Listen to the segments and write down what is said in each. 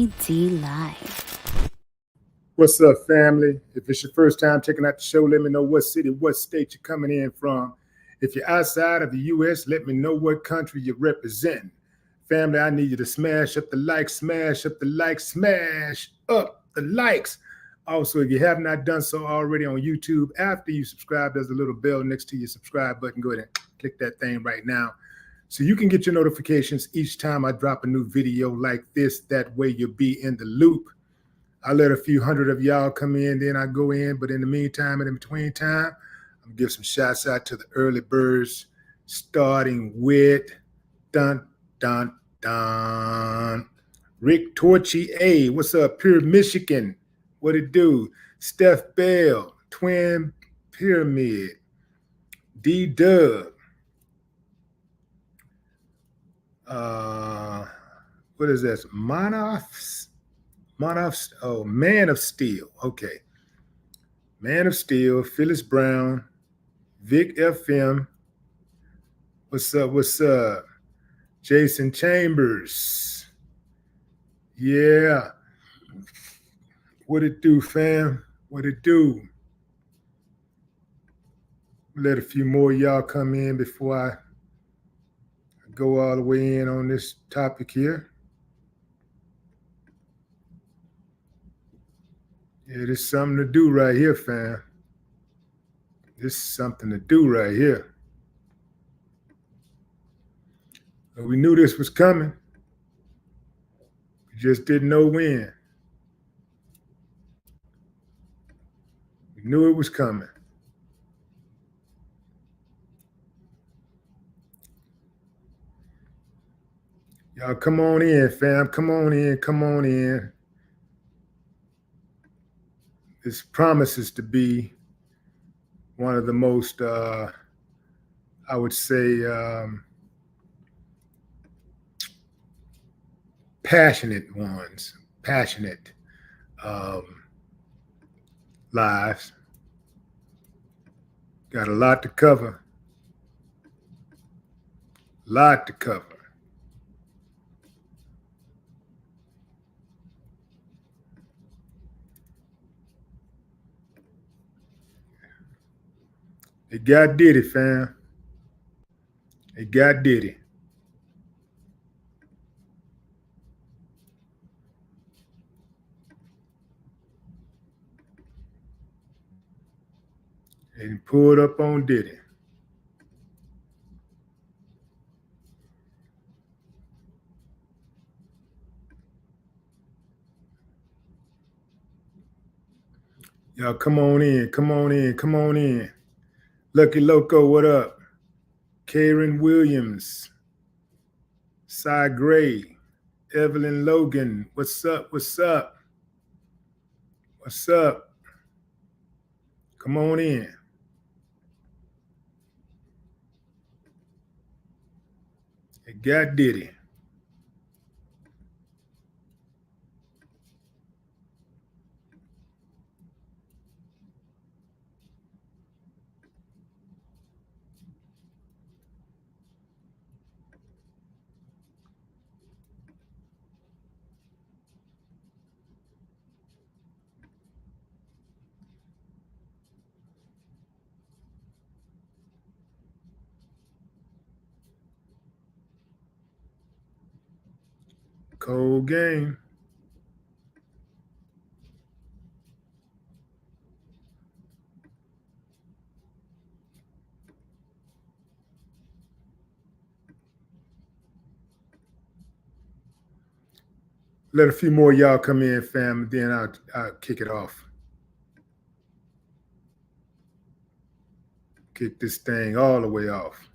Johnny D Live. What's up, family? If it's your first time checking out the show, let me know what city, what state you're coming in from. If you're outside of the U.S., let me know what country you're representing. Family, I need you to smash up the likes, smash up the likes, smash up the likes. Also, if you have not done so already on YouTube, after you subscribe, there's a little bell next to your subscribe button. Go ahead and click that thing right now so you can get your notifications each time I drop a new video like this. That way you'll be in the loop. I let a few hundred of y'all come in, then I go in. But in the meantime and in between time, I'm gonna give some shouts out to the early birds, starting with dun dun dun. Rick Torchy A, what's up? Pure Michigan, what it do? Steph Bell, Twin Pyramid, D Dub. What is this? Monoffs? Oh, Man of Steel. Okay. Man of Steel, Phyllis Brown, Vic FM. What's up? What's up? Jason Chambers. Yeah. What it do, fam? What it do? Let a few more of y'all come in before I go all the way in on this topic here. Yeah, there's something to do right here, fam. This is something to do right here. We knew this was coming. We just didn't know when. We knew it was coming. Y'all come on in, fam. Come on in. Come on in. This promises to be one of the most, I would say, passionate ones. Passionate lives. Got a lot to cover. Lot to cover. It got Diddy, fam. It got Diddy. And pulled up on Diddy. Y'all come on in, come on in, come on in. Lucky Loco, what up? Karen Williams, Cy Gray, Evelyn Logan, what's up, what's up? What's up? Come on in. It got Diddy. Cold game. Let a few more of y'all come in, fam, then I'll kick it off. Kick this thing all the way off.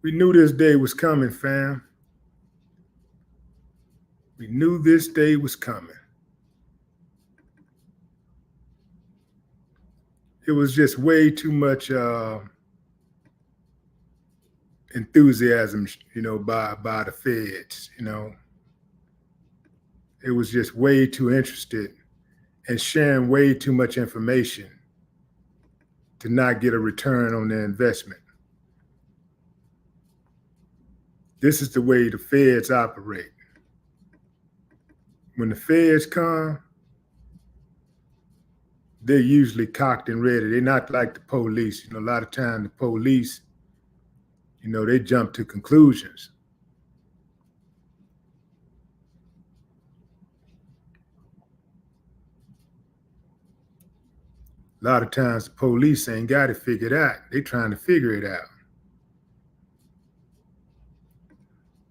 We knew this day was coming, fam. We knew this day was coming. It was just way too much enthusiasm, by the feds. It was just way too interested in sharing way too much information to not get a return on their investment. This is the way the feds operate. When the feds come, they're usually cocked and ready. They're not like the police. A lot of times the police, they jump to conclusions. A lot of times the police ain't got it figured out. They're trying to figure it out.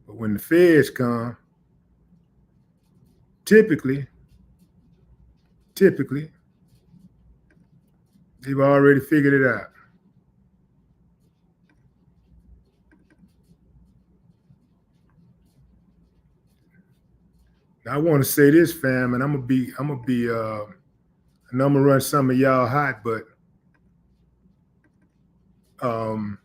But when the feds come, typically, they've already figured it out. Now, I want to say this, fam, and I'm gonna run some of y'all hot, but I'm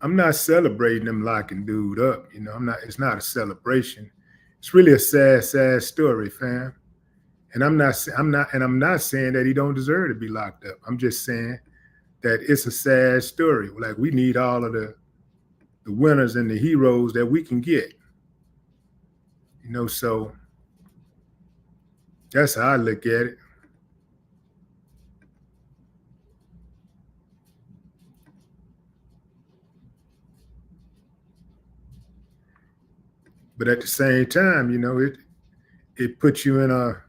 not celebrating them locking dude up. It's not a celebration. It's really a sad, sad story, fam. And I'm not saying that he don't deserve to be locked up. I'm just saying that it's a sad story. Like, we need all of the winners and the heroes that we can get. So that's how I look at it. But at the same time, it puts you in a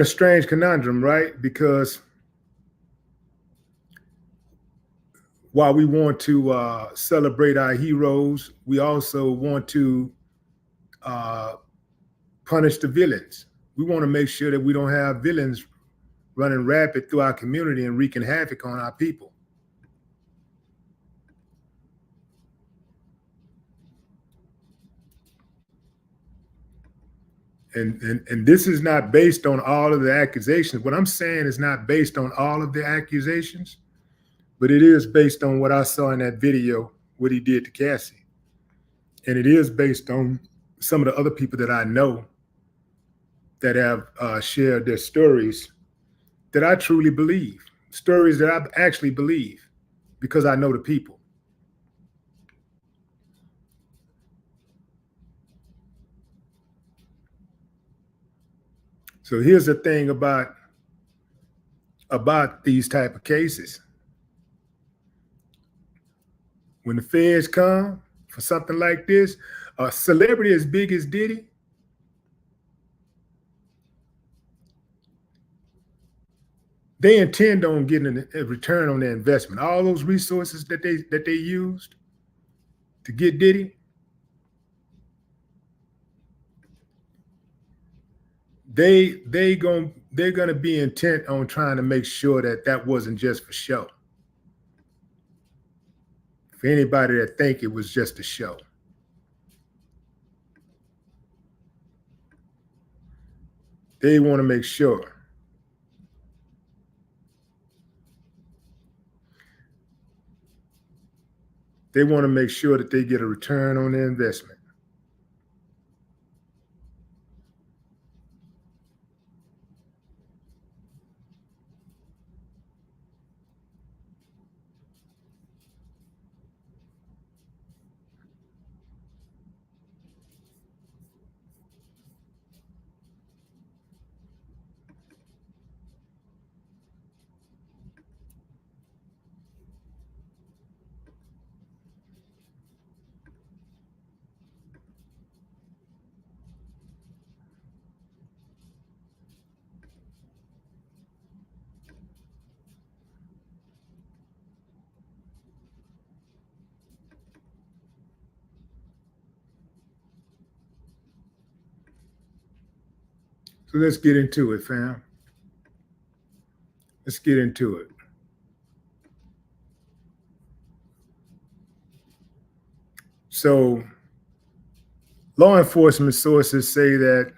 strange conundrum, right? Because while we want to celebrate our heroes, we also want to punish the villains. We want to make sure that we don't have villains running rapid through our community and wreaking havoc on our people. And this is not based on all of the accusations. What I'm saying is not based on all of the accusations, but it is based on what I saw in that video, what he did to Cassie. And it is based on some of the other people that I know that have shared their stories that I truly believe, stories that I actually believe because I know the people. So here's the thing about these type of cases. When the feds come for something like this, a celebrity as big as Diddy, they intend on getting a return on their investment. All those resources that they used to get Diddy, they're gonna be intent on trying to make sure that wasn't just for show. For anybody that think it was just a show. They want to make sure. They want to make sure that they get a return on their investment. So let's get into it, fam. Let's get into it. So law enforcement sources say that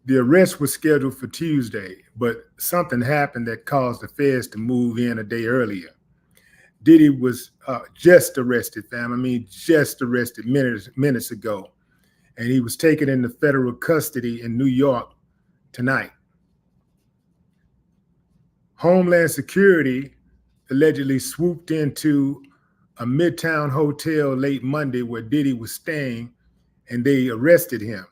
the arrest was scheduled for Tuesday, but something happened that caused the feds to move in a day earlier. Diddy was just arrested, fam. I mean, just arrested minutes ago. And he was taken into federal custody in New York tonight. Homeland Security allegedly swooped into a Midtown hotel late Monday where Diddy was staying, and they arrested him.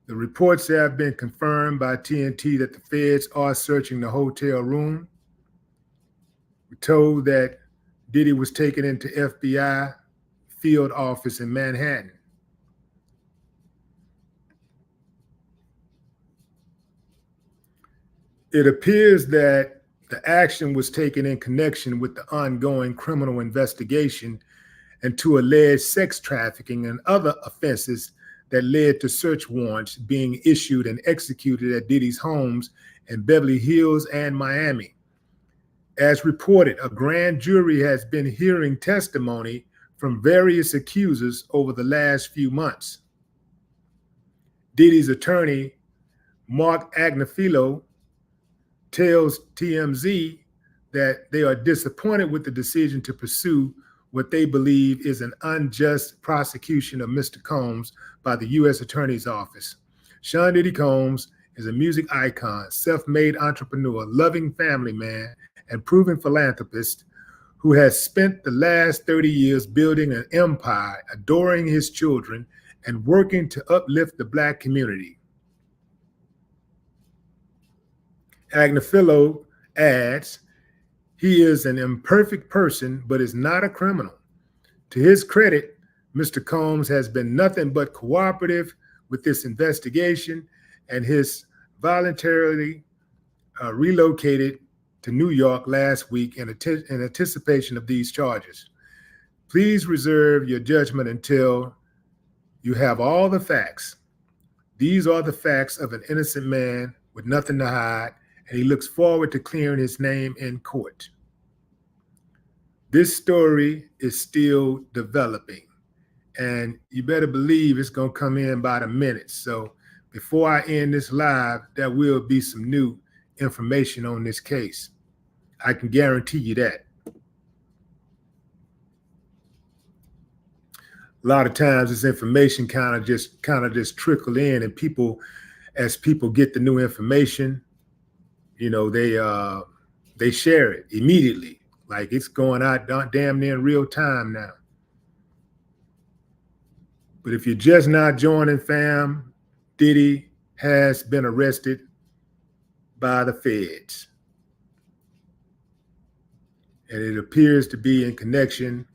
The reports have been confirmed by TNT that the feds are searching the hotel room. We're told that Diddy was taken into FBI field office in Manhattan. It appears that the action was taken in connection with the ongoing criminal investigation into alleged sex trafficking and other offenses that led to search warrants being issued and executed at Diddy's homes in Beverly Hills and Miami. As reported, a grand jury has been hearing testimony from various accusers over the last few months. Diddy's attorney, Mark Agnifilo, tells TMZ that they are disappointed with the decision to pursue what they believe is an unjust prosecution of Mr. Combs by the U.S. Attorney's Office. Sean Diddy Combs is a music icon, self-made entrepreneur, loving family man, and proven philanthropist who has spent the last 30 years building an empire, adoring his children, and working to uplift the Black community. Agnifilo adds, he is an imperfect person, but is not a criminal. To his credit, Mr. Combs has been nothing but cooperative with this investigation and has voluntarily relocated to New York last week in anticipation of these charges. Please reserve your judgment until you have all the facts. These are the facts of an innocent man with nothing to hide, and he looks forward to clearing his name in court. This story is still developing, and you better believe it's going to come in about a minute. So before I end this live, there will be some new information on this case. I can guarantee you that. A lot of times this information kind of just trickle in, and as people get the new information, you know, they share it immediately. Like it's going out damn near in real time now. But if you're just not joining, fam, Diddy has been arrested by the feds. And it appears to be in connection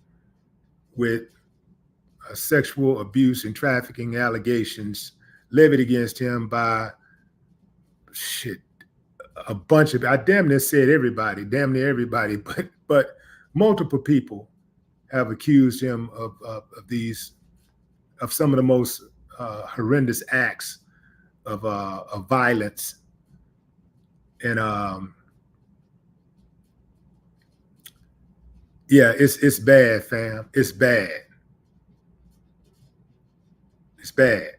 with sexual abuse and trafficking allegations levied against him by a bunch of, I damn near said everybody, but multiple people have accused him of some of the most horrendous acts of violence. And yeah, it's bad, fam. It's bad. It's bad.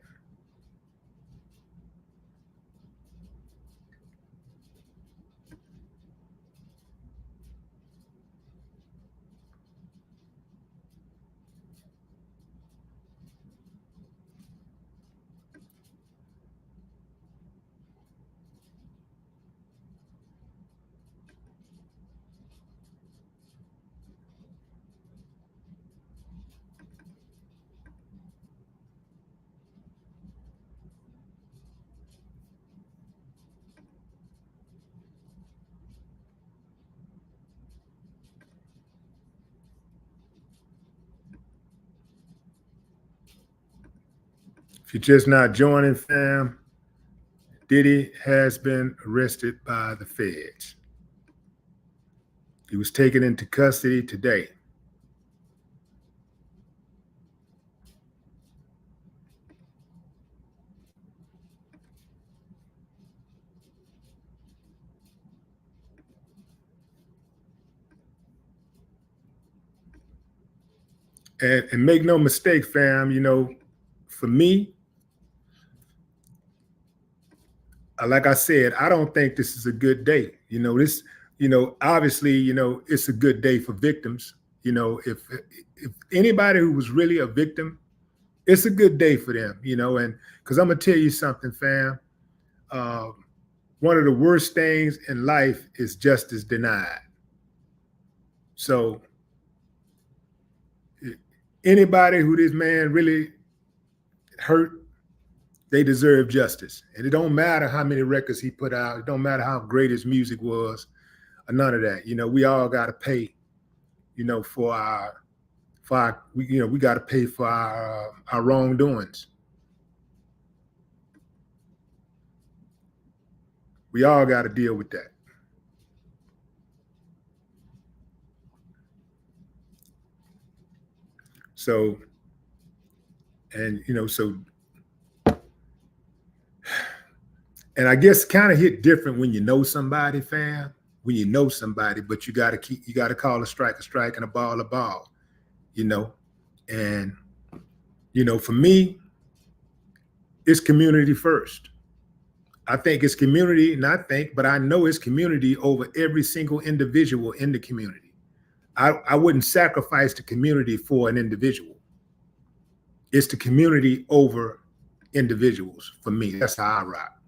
If you're just not joining, fam, Diddy has been arrested by the feds. He was taken into custody today. And make no mistake, fam, you know, for me, like I said, I don't think this is a good day. You know, this, you know, obviously, you know, it's a good day for victims. You know, if anybody who was really a victim, it's a good day for them, you know, and because I'm gonna tell you something, fam. Um, One of the worst things in life is justice denied. So anybody who this man really hurt, they deserve justice. And it don't matter how many records he put out. It don't matter how great his music was or none of that. You know, we all got to pay, you know, you know, we got to pay for our wrongdoings. We all got to deal with that. So, and, you know, so, and I guess kind of hit different when you know somebody, fam, when you know somebody, but you got to call a strike and a ball, you know, and, you know, for me, it's community first. I think it's community, not think, but I know it's community over every single individual in the community. I wouldn't sacrifice the community for an individual. It's the community over individuals for me. That's how I rock.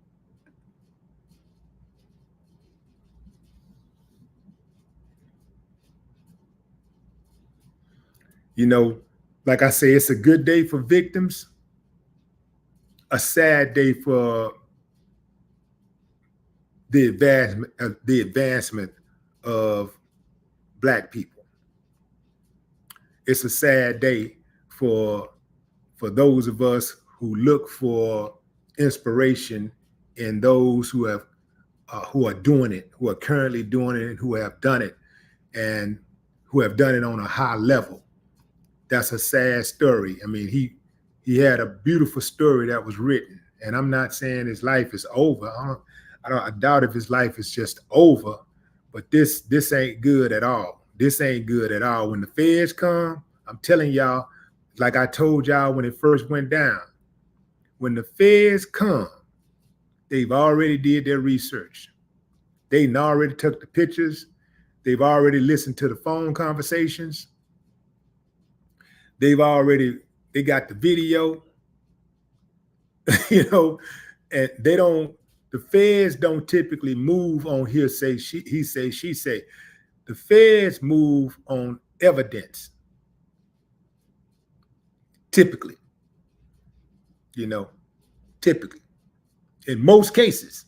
You know, like I say, it's a good day for victims, a sad day for the advancement of Black people. It's a sad day for those of us who look for inspiration in those who are doing it, who are currently doing it, and who have done it, and who have done it on a high level. That's a sad story. I mean, he had a beautiful story that was written, and I'm not saying his life is over. I doubt if his life is just over, but this ain't good at all. This ain't good at all. When the feds come, I'm telling y'all, like I told y'all when it first went down, when the feds come, they've already did their research. They already took the pictures. They've already listened to the phone conversations. They got the video, you know, and the feds don't typically move on hearsay, he say, she say. The feds move on evidence, typically, you know, typically. In most cases,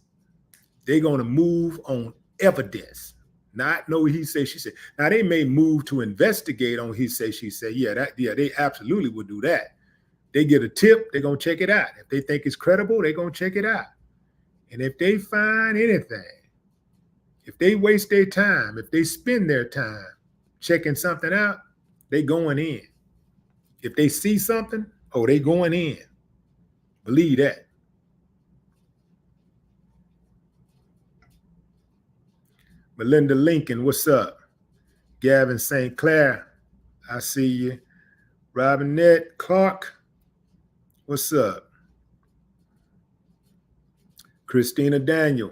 they're going to move on evidence, not no he say, she said. Now, they may move to investigate on he say, she say. Yeah, they absolutely would do that. They get a tip, they're going to check it out. If they think it's credible, they're going to check it out. And if they find anything, if they waste their time, if they spend their time checking something out, they going in. If they see something, oh, they going in. Believe that. Melinda Lincoln, what's up? Gavin St. Clair, I see you. Robinette Clark, what's up? Christina Daniel.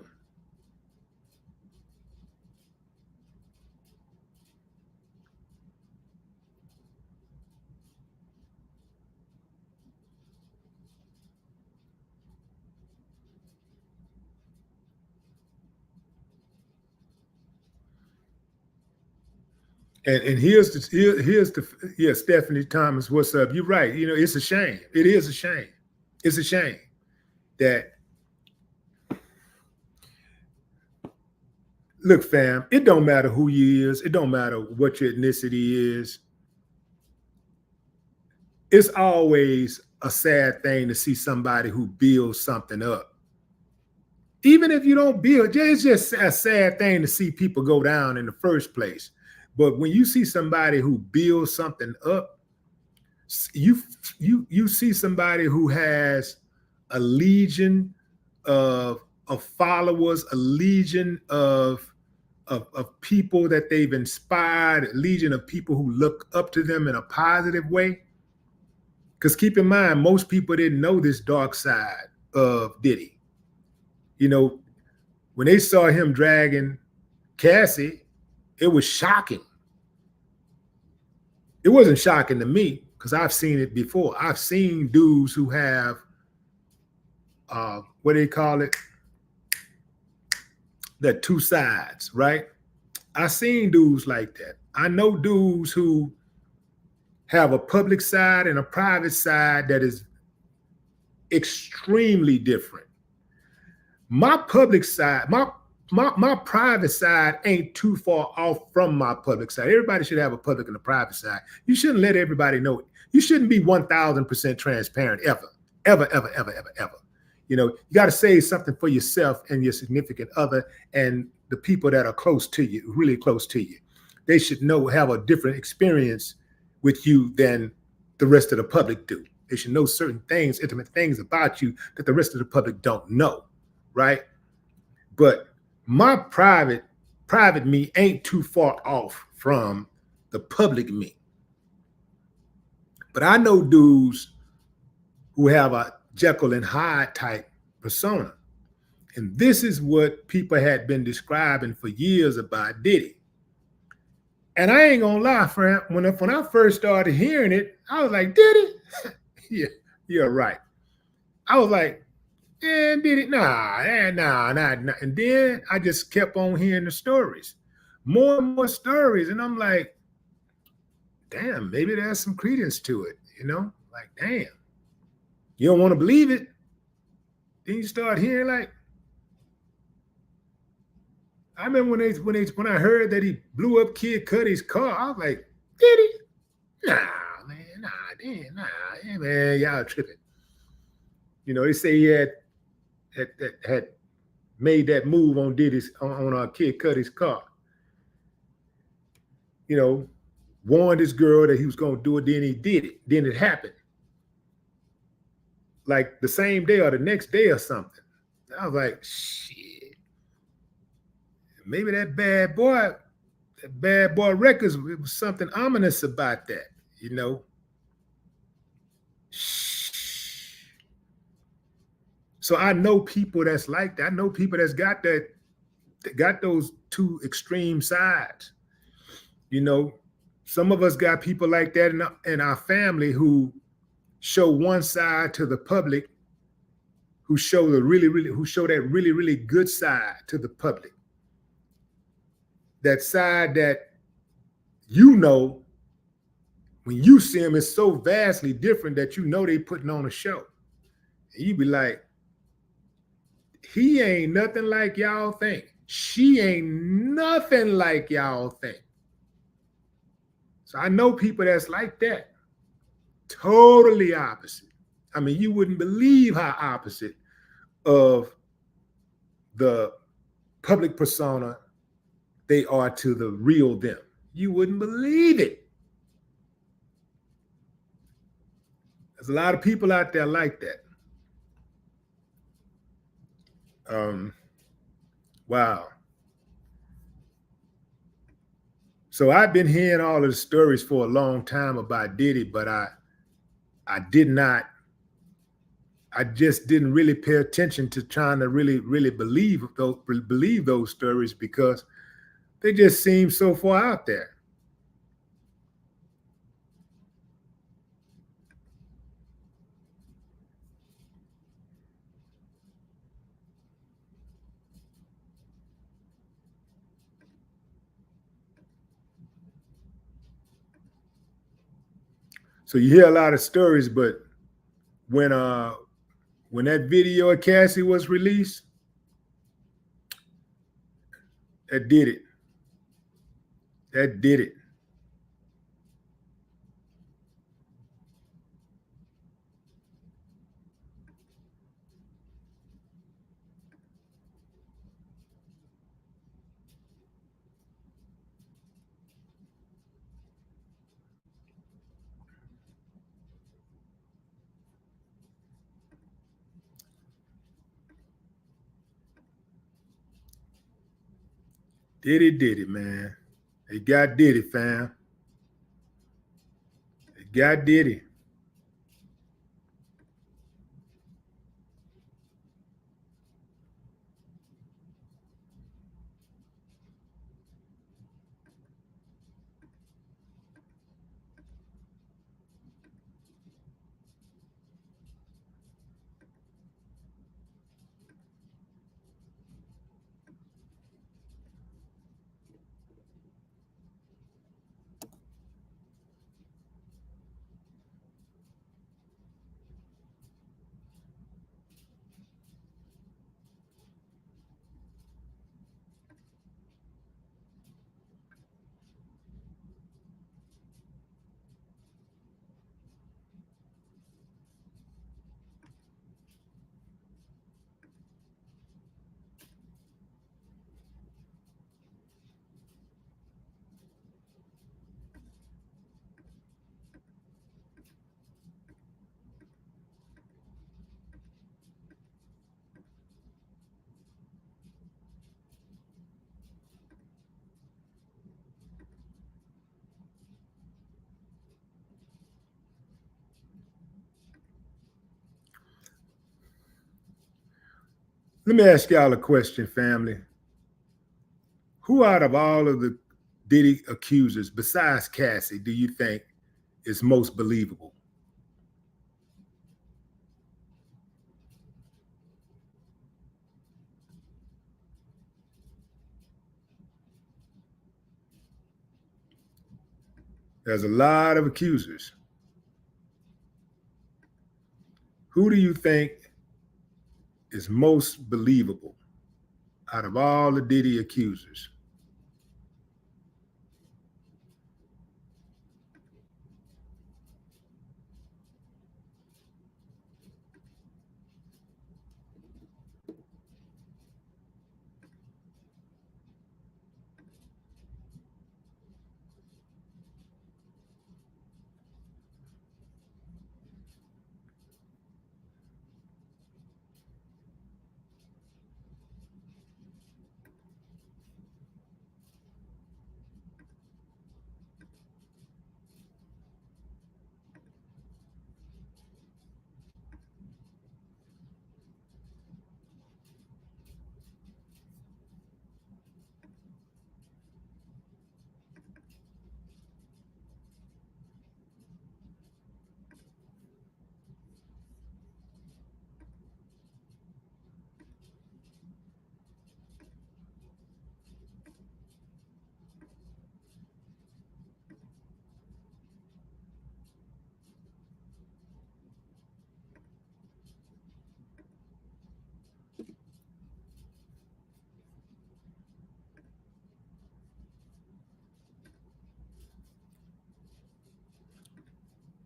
And here's the yeah, Stephanie Thomas, what's up? You're right. You know, it's a shame. It is a shame. It's a shame that, look, fam, it don't matter who you is. It don't matter what your ethnicity is. It's always a sad thing to see somebody who builds something up. Even if you don't build, it's just a sad thing to see people go down in the first place. But when you see somebody who builds something up, you see somebody who has a legion of followers, a legion of of people that they've inspired, a legion of people who look up to them in a positive way. Because keep in mind, most people didn't know this dark side of Diddy. You know, when they saw him dragging Cassie, it was shocking. It wasn't shocking to me because I've seen it before. I've seen dudes who have, what do they call it? The two sides, right? I've seen dudes like that. I know dudes who have a public side and a private side that is extremely different. My public side, my private side ain't too far off from my public side. Everybody should have a public and a private side. You shouldn't let everybody know it. You shouldn't be 1000% transparent ever. You know, you got to save something for yourself and your significant other and the people that are close to you, really close to you. They should have a different experience with you than the rest of the public do. They should know certain things, intimate things about you that the rest of the public don't know, right? But my private me ain't too far off from the public me. But I know dudes who have a Jekyll and Hyde type persona. And this is what people had been describing for years about Diddy. And I ain't gonna lie, friend, when I first started hearing it, I was like, Diddy? Yeah, you're right. I was like, Diddy? Nah. And then I just kept on hearing the stories, more and more stories. And I'm like, damn, maybe there's some credence to it, you know? Like, damn. You don't want to believe it. Then you start hearing like, I remember when I heard that he blew up Kid Cudi's car, I was like, did he? Nah, man, y'all tripping. You know, they say he had made that move on Diddy's on Kid Cudi's car. You know, warned this girl that he was gonna do it, then he did it. Then it happened. Like the same day or the next day or something. I was like, shit. Maybe that bad boy records, it was something ominous about that, you know. So I know people that's like that. I know people that's got those two extreme sides. You know, some of us got people like that in our family who show one side to the public, who show that really good side to the public. That side that, you know, when you see them, it's so vastly different that you know they putting on a show. And you be like, he ain't nothing like y'all think. She ain't nothing like y'all think. So I know people that's like that. Totally opposite. I mean, you wouldn't believe how opposite of the public persona they are to the real them. You wouldn't believe it. There's a lot of people out there like that. Wow. So I've been hearing all of the stories for a long time about Diddy, but I just didn't really pay attention to trying to really believe those stories because they just seem so far out there. So you hear a lot of stories, but when that video of Cassie was released, that did it. That did it. Diddy, man. They got Diddy, fam. They got Diddy. Let me ask y'all a question, family. Who out of all of the Diddy accusers, besides Cassie, do you think is most believable? There's a lot of accusers. Who do you think is most believable out of all the Diddy accusers?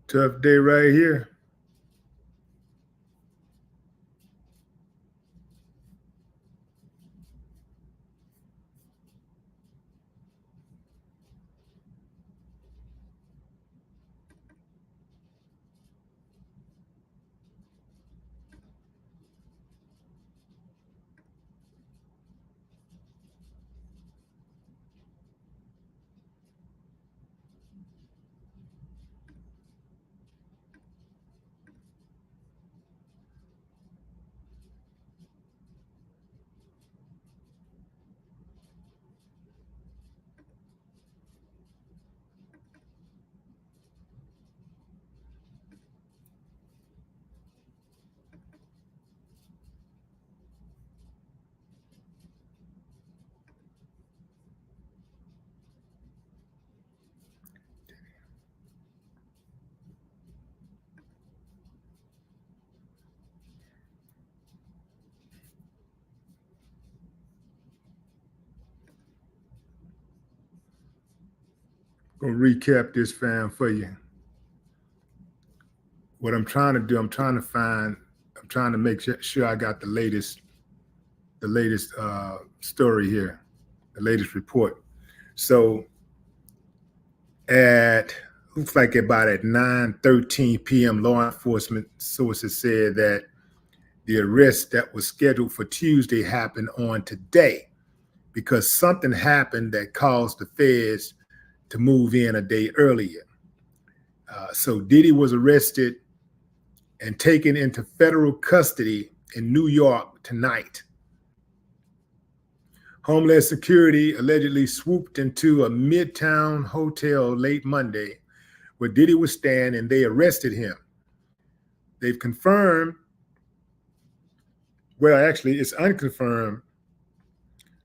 Tough day right here. Gonna recap this, fam, for you. What I'm trying to do, I'm trying to make sure I got the latest story here, the latest report. So at looks like about at 9:13 p.m., law enforcement sources said that the arrest that was scheduled for Tuesday happened on today. because something happened that caused the feds to move in a day earlier. So Diddy was arrested and taken into federal custody in New York tonight. Homeland Security allegedly swooped into a Midtown hotel late Monday where Diddy was staying, and they arrested him. They've confirmed, well, actually, it's unconfirmed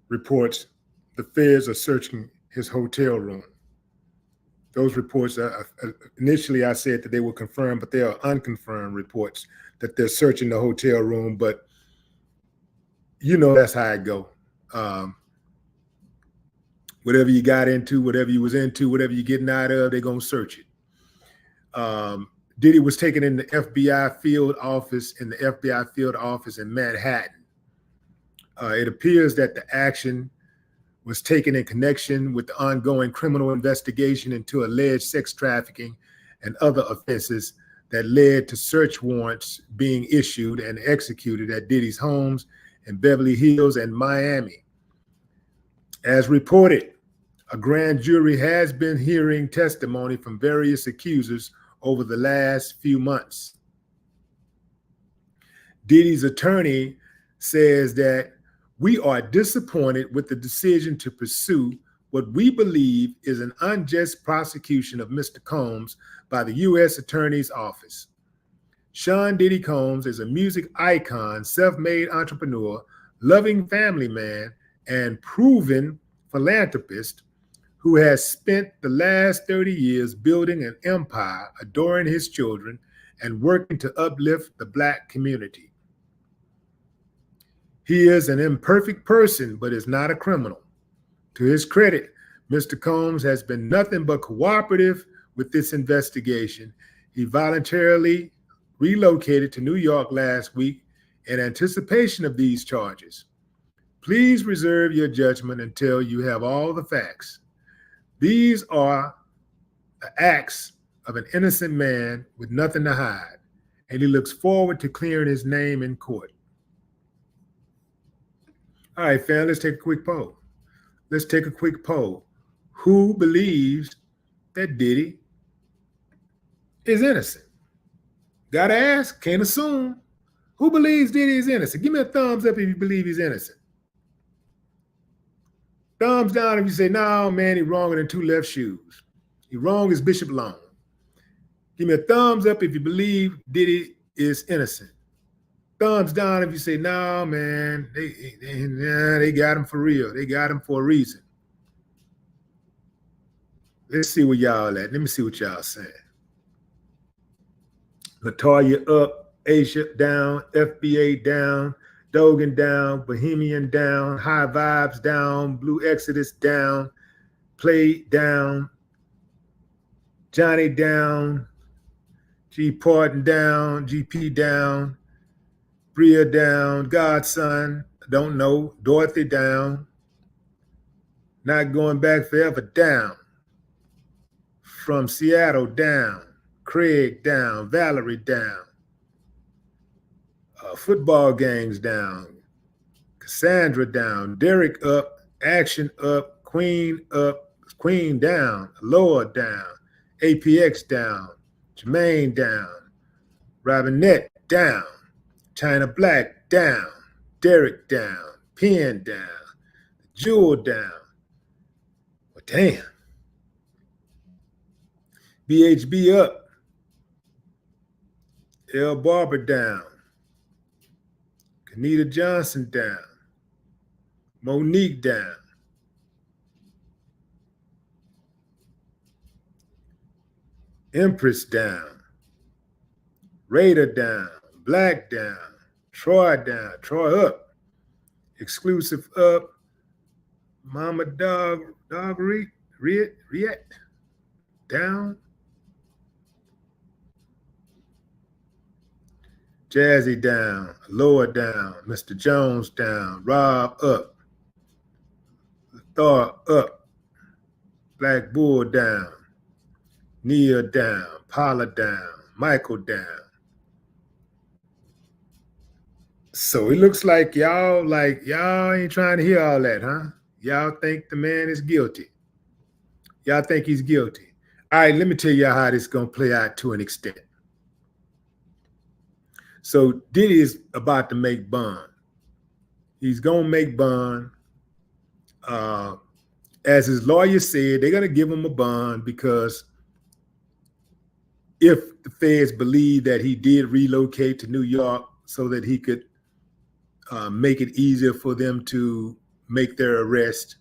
reports the feds are searching his hotel room. Those reports, initially I said that they were confirmed, but they are unconfirmed reports that they're searching the hotel room. But you know that's how it go. Whatever you got into, whatever you was into, whatever you're getting out of, they're going to search it. Diddy was taken in the FBI field office in Manhattan. It appears that the action was taken in connection with the ongoing criminal investigation into alleged sex trafficking and other offenses that led to search warrants being issued and executed at Diddy's homes in Beverly Hills and Miami. As reported, a grand jury has been hearing testimony from various accusers over the last few months. Diddy's attorney says that we are disappointed with the decision to pursue what we believe is an unjust prosecution of Mr. Combs by the U.S. Attorney's Office. Sean Diddy Combs is a music icon, self-made entrepreneur, loving family man, and proven philanthropist who has spent the last 30 years building an empire, adoring his children, and working to uplift the Black community. He is an imperfect person, but is not a criminal. To his credit, Mr. Combs has been nothing but cooperative with this investigation. He voluntarily relocated to New York last week in anticipation of these charges. Please reserve your judgment until you have all the facts. These are the acts of an innocent man with nothing to hide, and he looks forward to clearing his name in court. All right, fam, let's take a quick poll. Who believes that Diddy is innocent? Gotta ask, can't assume. Who believes Diddy is innocent? Give me a thumbs up if you believe he's innocent. Thumbs down if you say, no, man, he's wronger than two left shoes. He wrong as Bishop Long. Give me a thumbs up if you believe Diddy is innocent. Thumbs down if you say, no, man, they got him for real. They got him for a reason. Let's see where y'all at. Let me see what y'all saying. Latoya up, Asia down, FBA down, Dogan down, Bohemian down, High Vibes down, Blue Exodus down, Play down, Johnny down, G Parton down, GP down, Bria down, Godson, don't know, Dorothy down, Not Going Back Forever down, From Seattle down, Craig down, Valerie down, Football Gangs down, Cassandra down, Derek up, Action up, Queen down, Loa down, APX down, Jermaine down, Robinette down, China Black down, Derek down, Penn down, Jewel down. Well, damn. BHB up, L Barber down, Kenita Johnson down, Monique down, Empress down, Raider down, Black down, Troy up, Exclusive up, Mama Riet down, Jazzy down, Lower down, Mr. Jones down, Rob up, Thor up, Black Bull down, Nia down, Paula down, Michael down. So it looks like y'all ain't trying to hear all that, huh? Y'all think the man is guilty. Y'all think he's guilty. All right, let me tell y'all how this is going to play out to an extent. So Diddy is about to make bond. He's going to make bond. As his lawyer said, they're going to give him a bond because if the feds believe that he did relocate to New York so that he could make it easier for them to make their arrest,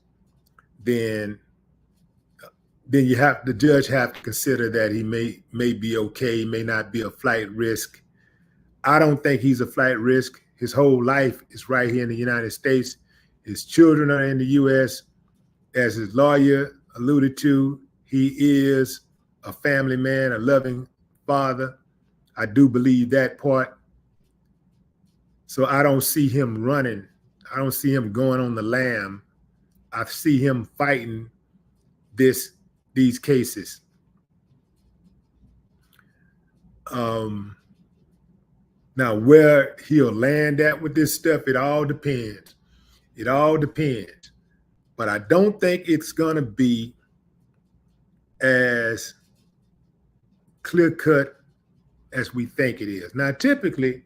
then the judge have to consider that he may be okay, he may not be a flight risk. I don't think he's a flight risk. His whole life is right here in the United States. His children are in the U.S. As his lawyer alluded to, he is a family man, a loving father. I do believe that part. So I don't see him running. I don't see him going on the lam. I see him fighting these cases. Now, where he'll land at with this stuff, it all depends. It all depends. But I don't think it's going to be as clear-cut as we think it is. Now, typically,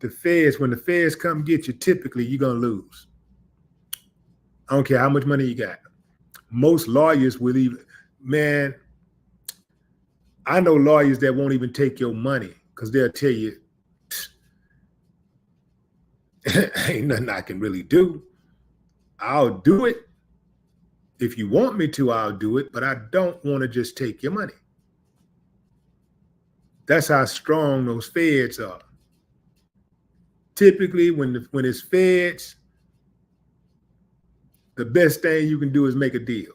when the feds come get you, typically you're going to lose. I don't care how much money you got. Most lawyers will even, man, I know lawyers that won't even take your money because they'll tell you, ain't nothing I can really do. I'll do it. If you want me to, I'll do it, but I don't want to just take your money. That's how strong those feds are. Typically, when it's feds, the best thing you can do is make a deal.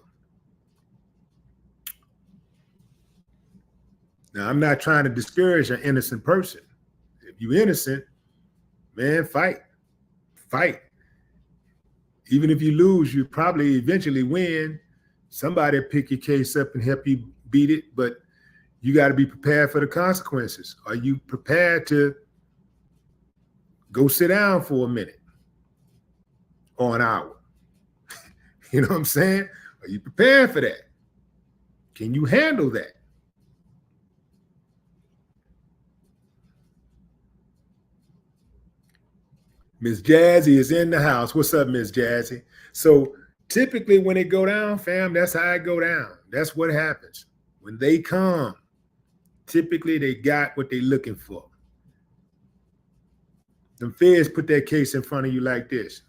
Now, I'm not trying to discourage an innocent person. If you're innocent, man, fight. Fight. Even if you lose, you probably eventually win. Somebody will pick your case up and help you beat it, but you got to be prepared for the consequences. Are you prepared to go sit down for a minute or an hour? You know what I'm saying? Are you prepared for that? Can you handle that? Miss Jazzy is in the house. What's up, Miss Jazzy? So typically when it go down, fam, that's how it go down. That's what happens. When they come, typically they got what they looking for. The feds put that case in front of you like this.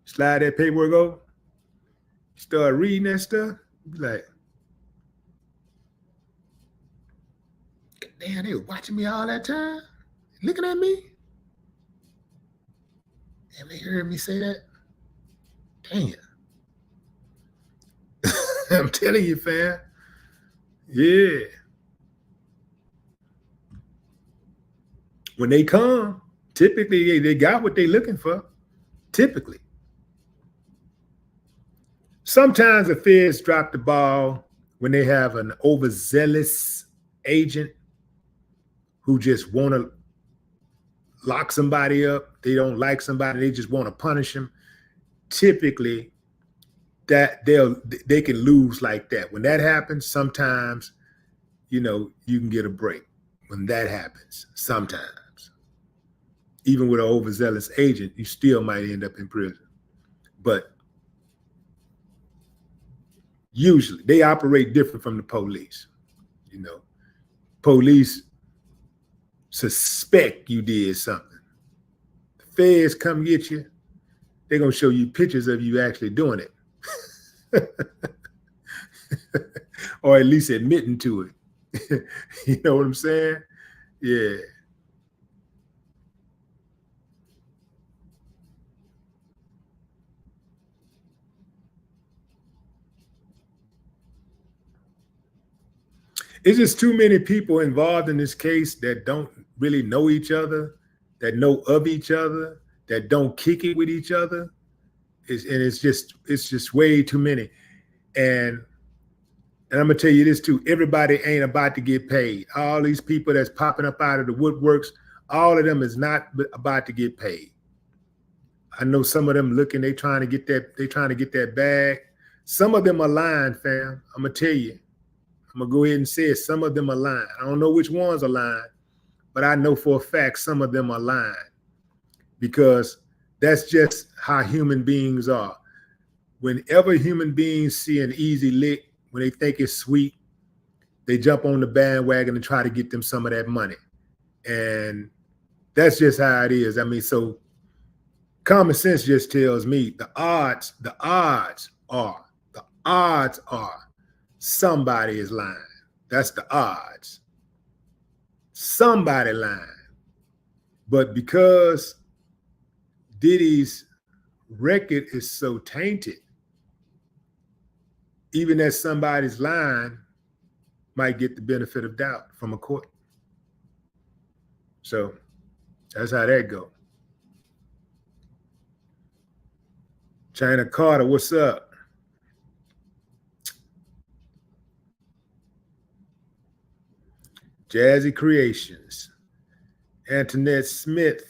Slide that paperwork over. Start reading that stuff. Be like, damn, they were watching me all that time, looking at me. And they heard me say that. Damn. I'm telling you, fam. Yeah. When they come, typically they got what they looking for. Typically. Sometimes the feds drop the ball when they have an overzealous agent who just want to lock somebody up. They don't like somebody. They just want to punish them. Typically, that they can lose like that. When that happens, sometimes, you can get a break. When that happens, sometimes, even with an overzealous agent, you still might end up in prison. But usually, they operate different from the police. Police suspect you did something. The feds come get you, they're going to show you pictures of you actually doing it. Or at least admitting to it. You know what I'm saying? Yeah. It's just too many people involved in this case that don't really know each other, that know of each other, that don't kick it with each other. It's just way too many. And I'm gonna tell you this too, everybody ain't about to get paid. All these people that's popping up out of the woodworks, all of them is not about to get paid. I know some of them looking, they trying to get that bag. Some of them are lying, fam. I'm gonna tell you. I'm gonna go ahead and say it. Some of them are lying. I don't know which ones are lying, but I know for a fact some of them are lying, because that's just how human beings are. Whenever human beings see an easy lick, when they think it's sweet, they jump on the bandwagon and try to get them some of that money. And that's just how it is. I mean, so common sense just tells me the odds are somebody is lying. That's the odds. Somebody lying. But because Diddy's record is so tainted, even as somebody's lying might get the benefit of doubt from a court. So that's how that go. China Carter, what's up? Jazzy Creations. Antoinette Smith.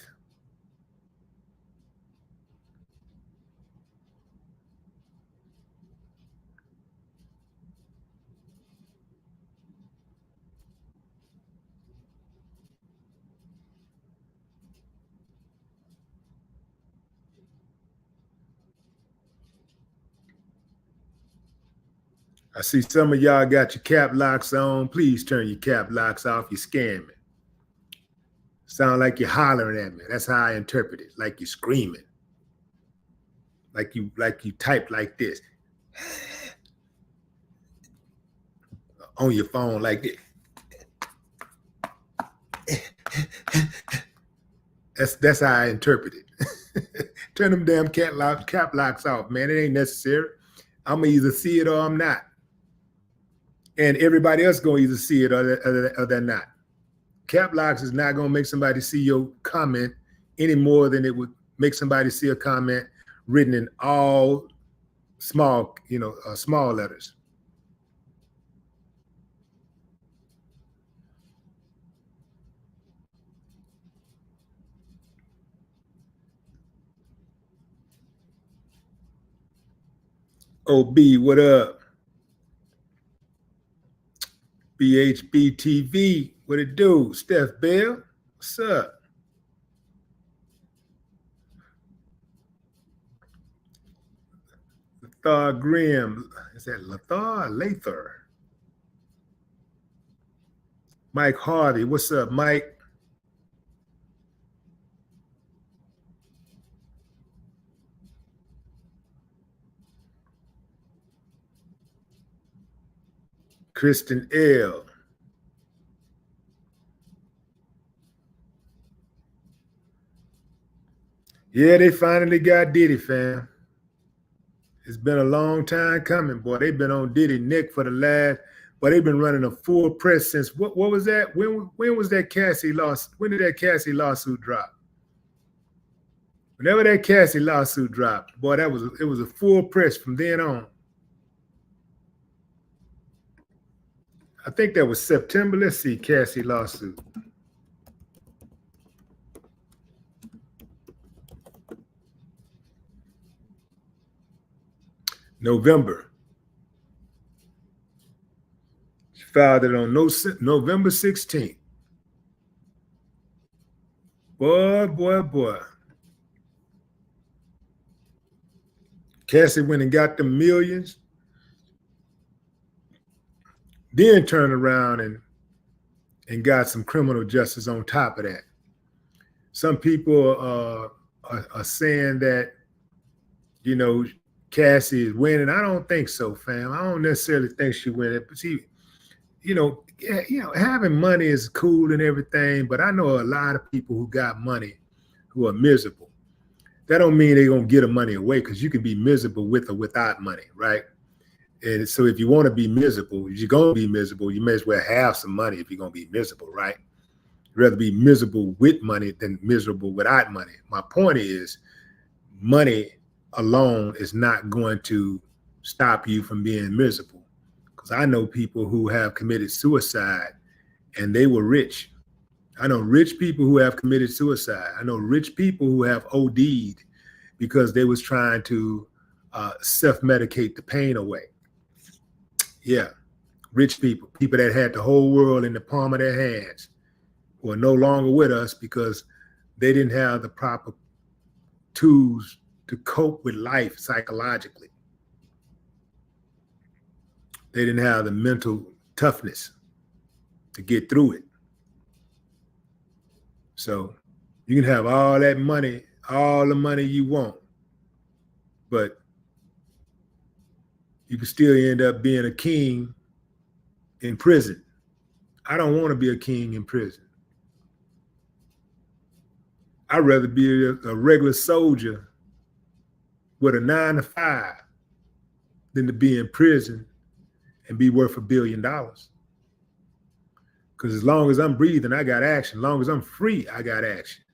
I see some of y'all got your cap locks on. Please turn your cap locks off. You're scamming. Sound like you're hollering at me. That's how I interpret it. Like you're screaming. Like you type like this. On your phone like this. That's how I interpret it. Turn them damn cap locks off, man. It ain't necessary. I'm gonna either see it or I'm not. And everybody else gonna either see it or they're not. Cap locks is not gonna make somebody see your comment any more than it would make somebody see a comment written in all small, small letters. OB, what up? BHB TV, what it do? Steph Bell, what's up? Lathar Grimm, is that Lathar or Lather? Mike Harvey, what's up, Mike? Kristen L. Yeah, they finally got Diddy, fam. It's been a long time coming, boy. They've been on Diddy neck for the last, but they've been running a full press since what was that? When was that Cassie lawsuit? When did that Cassie lawsuit drop? Whenever that Cassie lawsuit dropped, boy, it was a full press from then on. I think that was September. Let's see, Cassie lawsuit. November. She filed it on November 16th. Boy. Cassie went and got the millions, then turned around and got some criminal justice on top of that. Some people are saying that, Cassie is winning. I don't think so, fam. I don't necessarily think she winning. But see, having money is cool and everything, but I know a lot of people who got money who are miserable. That don't mean they're gonna get the money away, because you can be miserable with or without money, right? And so if you want to be miserable, you're gonna be miserable, you may as well have some money if you're gonna be miserable, right? You'd rather be miserable with money than miserable without money. My point is, money alone is not going to stop you from being miserable. Because I know people who have committed suicide and they were rich. I know rich people who have committed suicide. I know rich people who have OD'd because they was trying to self-medicate the pain away. Yeah, rich people, people that had the whole world in the palm of their hands, who are no longer with us because they didn't have the proper tools to cope with life psychologically. They didn't have the mental toughness to get through it. So you can have all that money, all the money you want, but you can still end up being a king in prison. I don't want to be a king in prison. I'd rather be a regular soldier with a 9-to-5 than to be in prison and be worth $1 billion. Because as long as I'm breathing, I got action. As long as I'm free, I got action.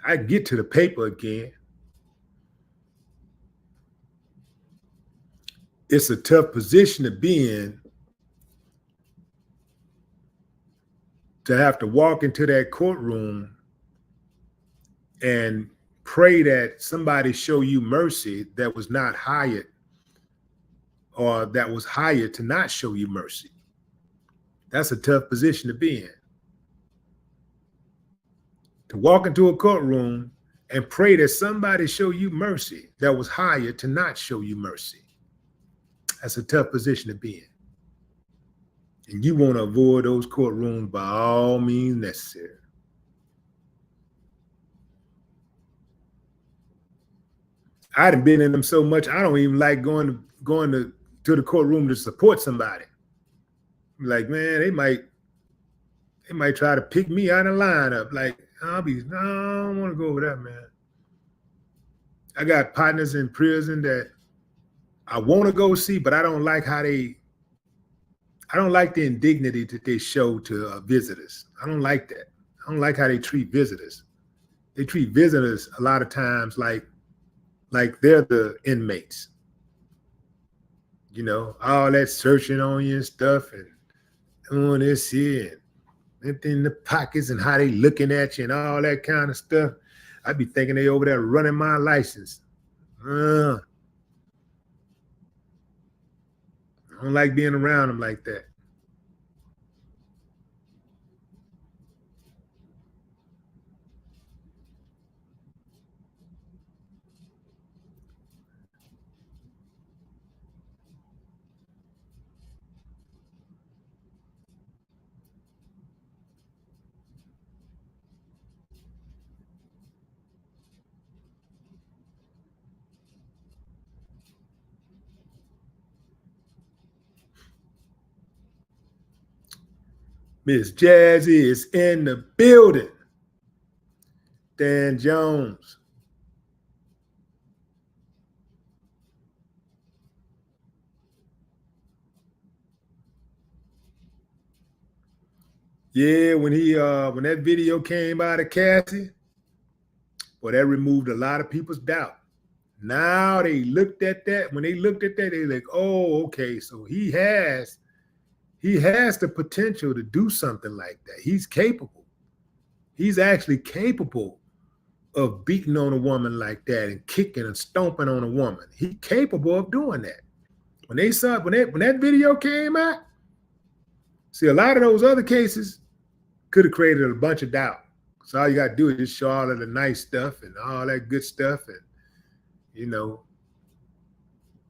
I get to the paper again. It's a tough position to be in, to have to walk into that courtroom and pray that somebody show you mercy that was not hired, or that was hired to not show you mercy. That's a tough position to be in. To walk into a courtroom and pray that somebody show you mercy that was hired to not show you mercy. That's a tough position to be in. And you want to avoid those courtrooms by all means necessary. I done been in them so much, I don't even like going to the courtroom to support somebody. I'm like, man, they might try to pick me out of lineup. Like, I don't want to go over that, man. I got partners in prison that I want to go see, but I don't like the indignity that they show to visitors. I don't like that. I don't like how they treat visitors. They treat visitors a lot of times like they're the inmates. You know, all that searching on you and stuff, and doing this here, and in the pockets, and how they looking at you and all that kind of stuff. I'd be thinking they over there running my license. I don't like being around them like that. Miss Jazzy is in the building. Dan Jones. Yeah, when that video came out of Cassie, well, that removed a lot of people's doubt. Now they looked at that. When they looked at that, they like, oh, okay, so he has the potential to do something like that. He's capable. He's actually capable of beating on a woman like that and kicking and stomping on a woman. He's capable of doing that. When that video came out, see, a lot of those other cases could have created a bunch of doubt. So all you got to do is just show all of the nice stuff and all that good stuff. And, you know,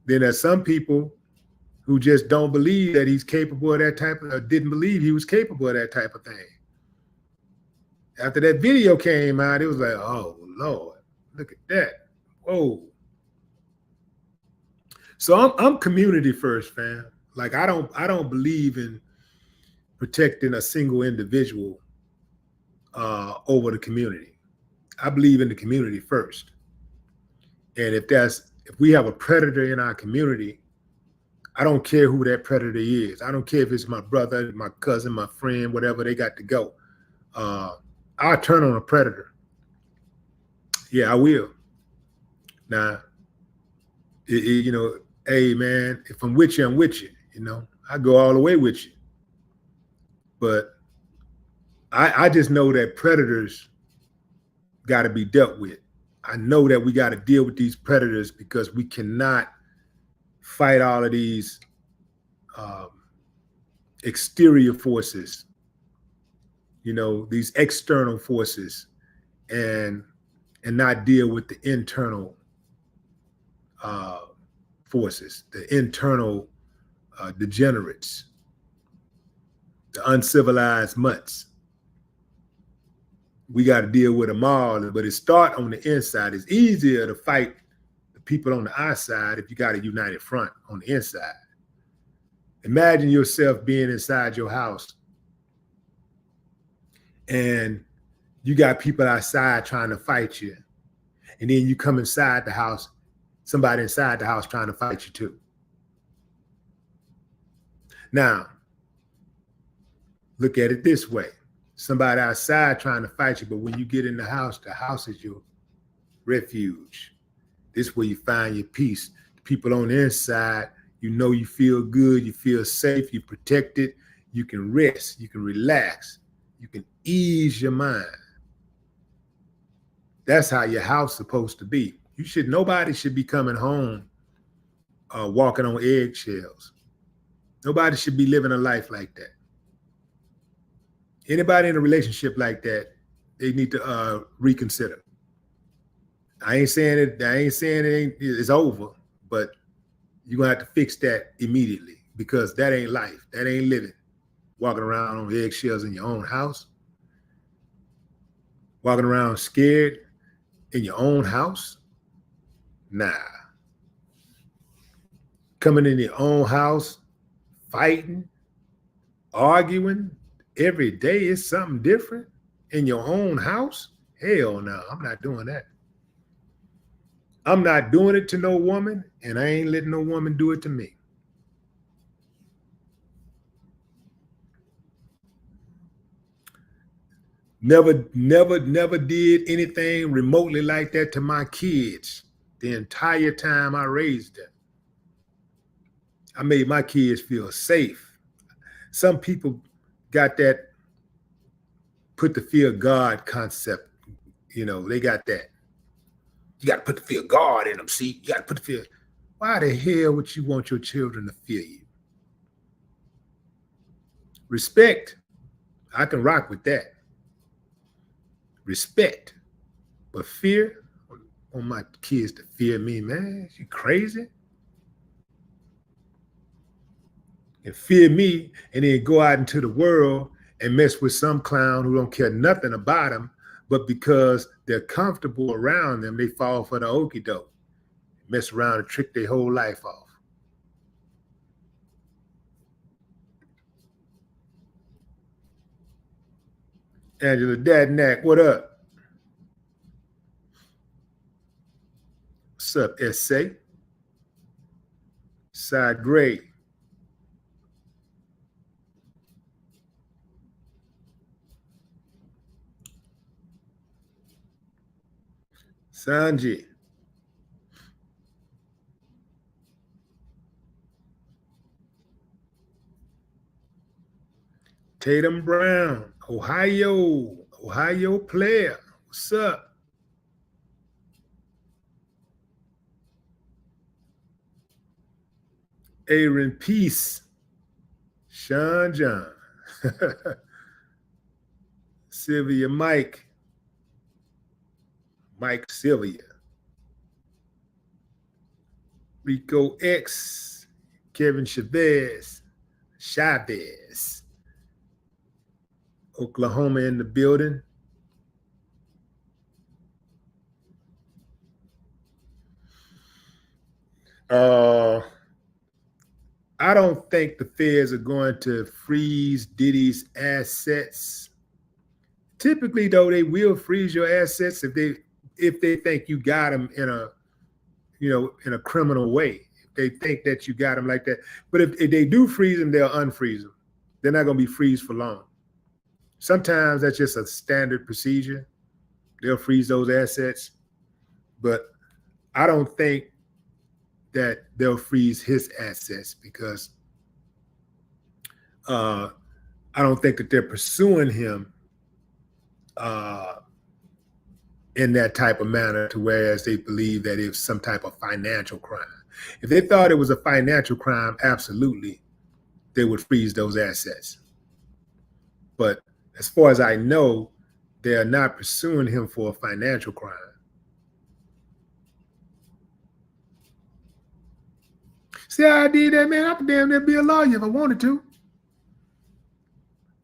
then there's some people who just don't believe that he's capable of that type of, or didn't believe he was capable of that type of thing. After that video came out, it was like, oh, Lord, look at that. Whoa. So I'm community first, fam. Like, I don't believe in protecting a single individual over the community. I believe in the community first. And if we have a predator in our community, I don't care who that predator is. I don't care if it's my brother, my cousin, my friend, whatever, they got to go. I'll turn on a predator. Yeah, I will. Now, you know, hey, man, if I'm with you, I'm with you. You know, I go all the way with you. But I just know that predators got to be dealt with. I know that we got to deal with these predators because we cannot fight all of these exterior forces, these external forces, and not deal with the internal forces, the internal degenerates, the uncivilized mutts. We got to deal with them all, but it starts on the inside. It's easier to fight the people on the outside if you got a united front on the inside. Imagine yourself being inside your house and you got people outside trying to fight you. And then you come inside the house, somebody inside the house trying to fight you too. Now, look at it this way. Somebody outside trying to fight you, but when you get in the house is your refuge. This is where you find your peace. The people on the inside, you feel good, you feel safe, you're protected, you can rest, you can relax, you can ease your mind. That's how your house is supposed to be. Nobody should be coming home walking on eggshells. Nobody should be living a life like that. Anybody in a relationship like that, they need to reconsider. I ain't saying it's over, but you're gonna have to fix that immediately because that ain't life. That ain't living. Walking around on eggshells in your own house, walking around scared in your own house. Nah. Coming in your own house, fighting, arguing every day is something different in your own house. Hell no, I'm not doing that. I'm not doing it to no woman, and I ain't letting no woman do it to me. Never did anything remotely like that to my kids the entire time I raised them. I made my kids feel safe. Some people got that put the fear of God concept. They got that. You got to put the fear of God in them. See, you got to put the fear. Why the hell would you want your children to fear you? Respect. I can rock with that. Respect. But fear? I want my kids to fear me, man. You crazy? And fear me and then go out into the world and mess with some clown who don't care nothing about them, but because they're comfortable around them, they fall for the okie doke. Mess around and trick their whole life off. Angela Dadnack, what up? What's up, SA? Side Gray. Sanji. Tatum Brown, Ohio player. What's up? Aaron Peace. Sean John. Sylvia Mike Sylvia. Rico X. Kevin Chavez. Oklahoma in the building. I don't think the feds are going to freeze Diddy's assets. Typically, though, they will freeze your assets if they think you got them in a criminal way. If they think that you got them like that. But if they do freeze them, they'll unfreeze them. They're not going to be freezed for long. Sometimes that's just a standard procedure. They'll freeze those assets. But I don't think that they'll freeze his assets because I don't think that they're pursuing him in that type of manner to whereas they believe that it's some type of financial crime. If they thought it was a financial crime, absolutely, they would freeze those assets. But as far as I know, they are not pursuing him for a financial crime. See how I did that, man? I could damn near be a lawyer if I wanted to.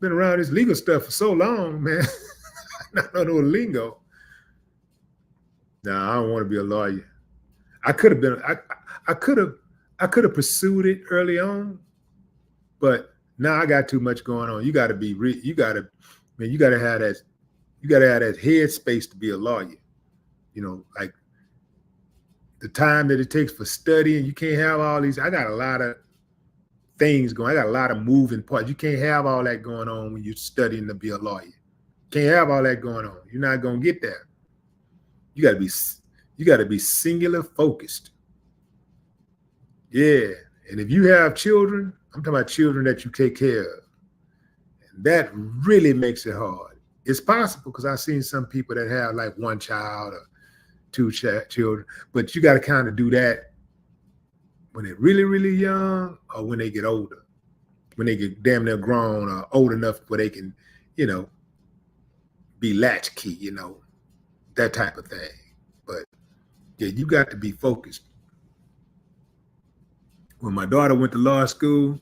Been around this legal stuff for so long, man. I don't know the lingo. Nah, I don't want to be a lawyer. I could have been. I could have pursued it early on, but now I got too much going on. You got to be. You got to, man. You got to have that. You got to have that head space to be a lawyer. You know, like the time that it takes for studying. You can't have all these. I got a lot of things going. I got a lot of moving parts. You can't have all that going on when you're studying to be a lawyer. Can't have all that going on. You're not gonna get there. You gotta be singular focused. Yeah. And if you have children, I'm talking about children that you take care of. And that really makes it hard. It's possible because I've seen some people that have like one child or two children, but you got to kind of do that when they're really, really young or when they get older, when they get damn near grown or old enough where they can, you know, be latchkey, you know, that type of thing. But yeah, you got to be focused. When my daughter went to law school,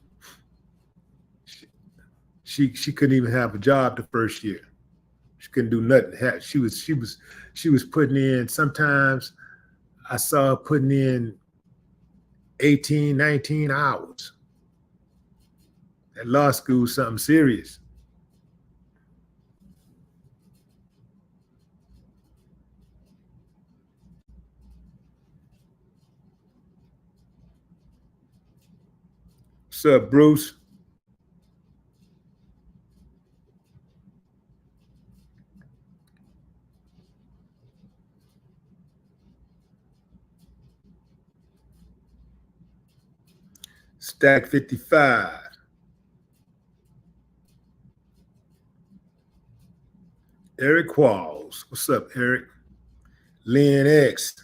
she couldn't even have a job the first year. She couldn't do nothing. She was putting in, sometimes I saw her putting in 18, 19 hours. At law school, something serious. What's up, Bruce? Stack 55. Eric Qualls. What's up, Eric? Lynn X.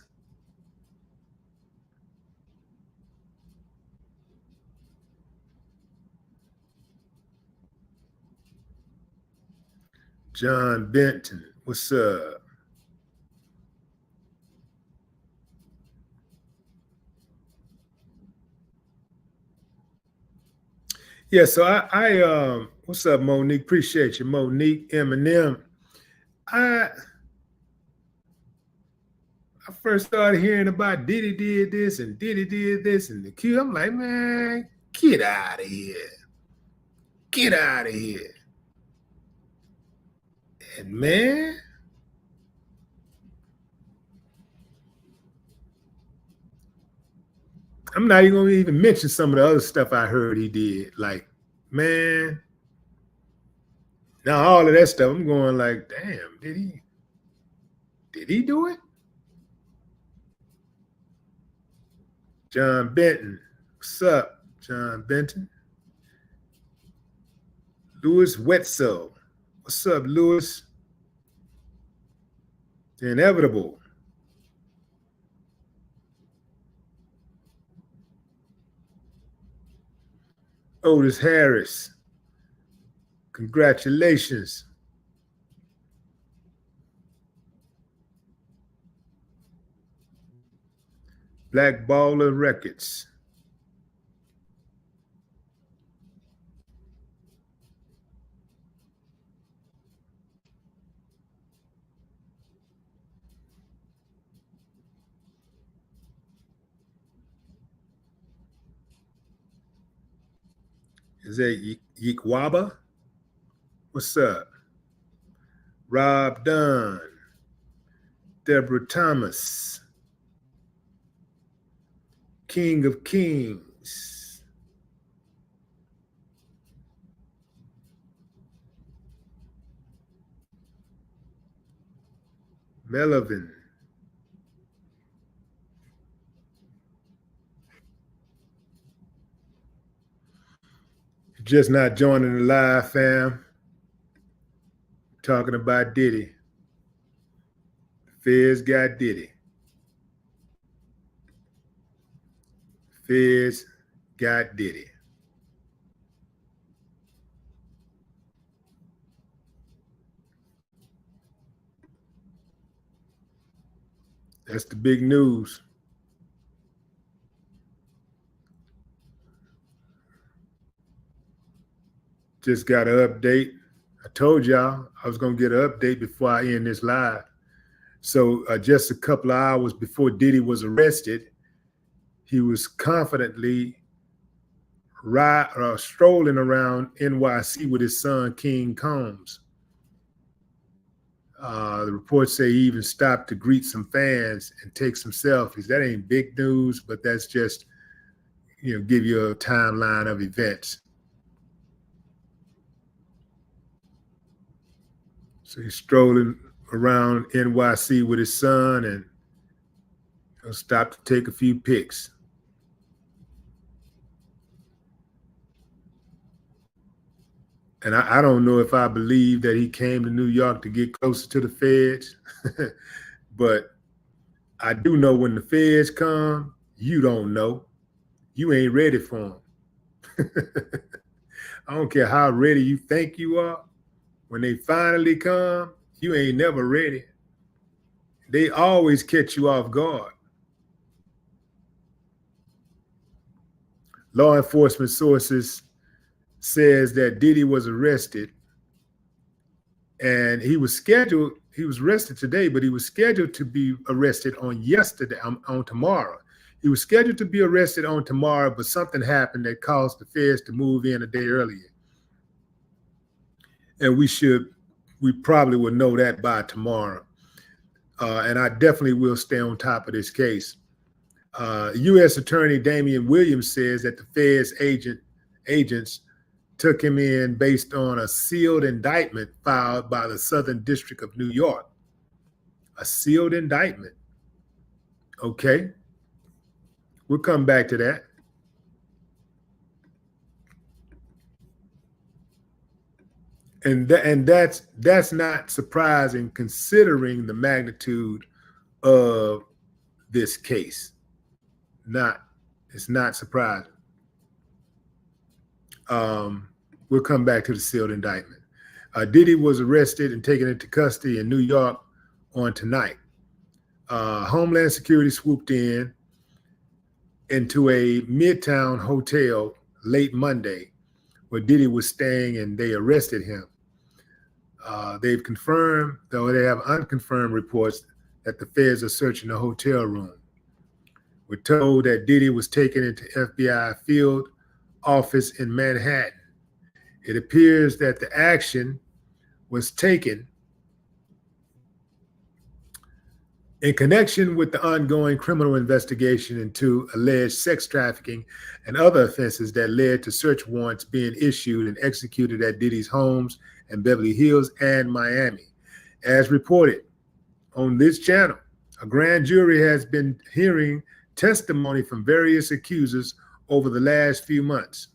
John Benton. What's up? Yeah, so I what's up, Monique? Appreciate you, Monique, Eminem. I first started hearing about Diddy did this and Diddy did this and the Q. I'm like, man, get out of here. Get out of here. And man, I'm not even gonna even mention some of the other stuff I heard he did. Like, man, now all of that stuff, I'm going like, damn, did he do it? John Benton. What's up, John Benton? Louis Wetzel. What's up, Louis? The Inevitable. Otis Harris. Congratulations. Black Baller Records. Is that Yikwaba? What's up? Rob Dunn. Deborah Thomas. King of Kings. Melvin. Just not joining the live, fam. Talking about Diddy. Feds got Diddy. Feds got Diddy. That's the big news. Just got an update. I told y'all I was going to get an update before I end this live. So just a couple of hours before Diddy was arrested, he was confidently strolling around NYC with his son, King Combs. The reports say he even stopped to greet some fans and take some selfies. That ain't big news, but that's just, give you a timeline of events. So he's strolling around NYC with his son and he'll stop to take a few pics. And I don't know if I believe that he came to New York to get closer to the feds, but I do know when the feds come, you don't know. You ain't ready for them. I don't care how ready you think you are. When they finally come, you ain't never ready. They always catch you off guard. Law enforcement sources says that Diddy was arrested and he was arrested today, but he was scheduled to be arrested on tomorrow. He was scheduled to be arrested on tomorrow, but something happened that caused the feds to move in a day earlier. And we probably will know that by tomorrow. And I definitely will stay on top of this case. U.S. Attorney Damian Williams says that the Fed's agents took him in based on a sealed indictment filed by the Southern District of New York. A sealed indictment. Okay. We'll come back to that. And that's not surprising considering the magnitude of this case. It's not surprising. We'll come back to the sealed indictment. Diddy was arrested and taken into custody in New York on tonight. Homeland Security swooped into a Midtown hotel late Monday where Diddy was staying, and they arrested him. They've confirmed, though they have unconfirmed reports, that the feds are searching the hotel room. We're told that Diddy was taken into FBI field office in Manhattan. It appears that the action was taken in connection with the ongoing criminal investigation into alleged sex trafficking and other offenses that led to search warrants being issued and executed at Diddy's homes in Beverly Hills and Miami. As reported on this channel, a grand jury has been hearing testimony from various accusers over the last few months.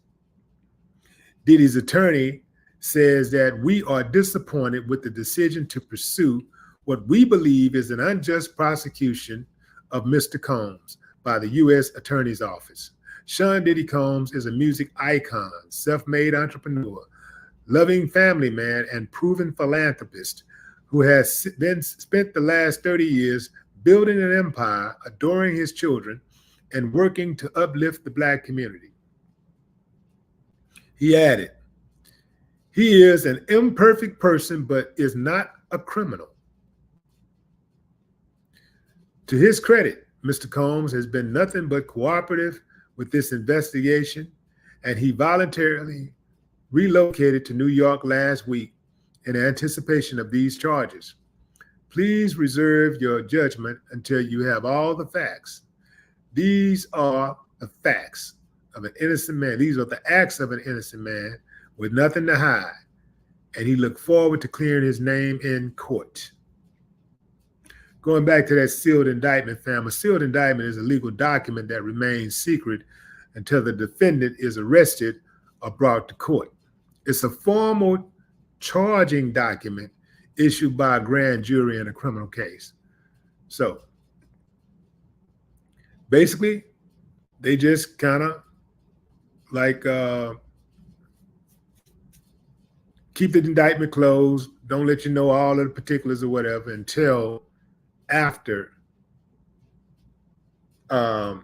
Diddy's attorney says that we are disappointed with the decision to pursue what we believe is an unjust prosecution of Mr. Combs by the U.S. Attorney's Office. Sean Diddy Combs is a music icon, self-made entrepreneur, loving family man, and proven philanthropist who has spent the last 30 years building an empire, adoring his children, and working to uplift the Black community. He added, he is an imperfect person, but is not a criminal. To his credit, Mr. Combs has been nothing but cooperative with this investigation, and he voluntarily relocated to New York last week in anticipation of these charges. Please reserve your judgment until you have all the facts. These are the facts of an innocent man. These are the acts of an innocent man with nothing to hide. And he looked forward to clearing his name in court. Going back to that sealed indictment, fam, a sealed indictment is a legal document that remains secret until the defendant is arrested or brought to court. It's a formal charging document issued by a grand jury in a criminal case. So basically, they just kind of like keep the indictment closed, don't let you know all of the particulars or whatever until after um,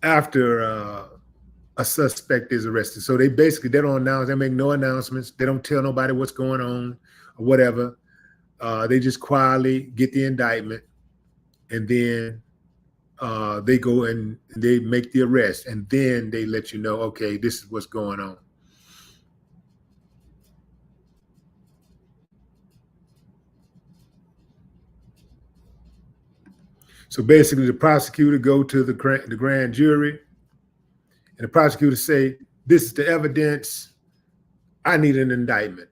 a suspect is arrested. So they don't announce, they make no announcements, they don't tell nobody what's going on or whatever. They just quietly get the indictment, and then they go and they make the arrest, and then they let you know, okay, this is what's going on. So basically, the prosecutor go to the grand jury, and the prosecutor say, "This is the evidence. I need an indictment.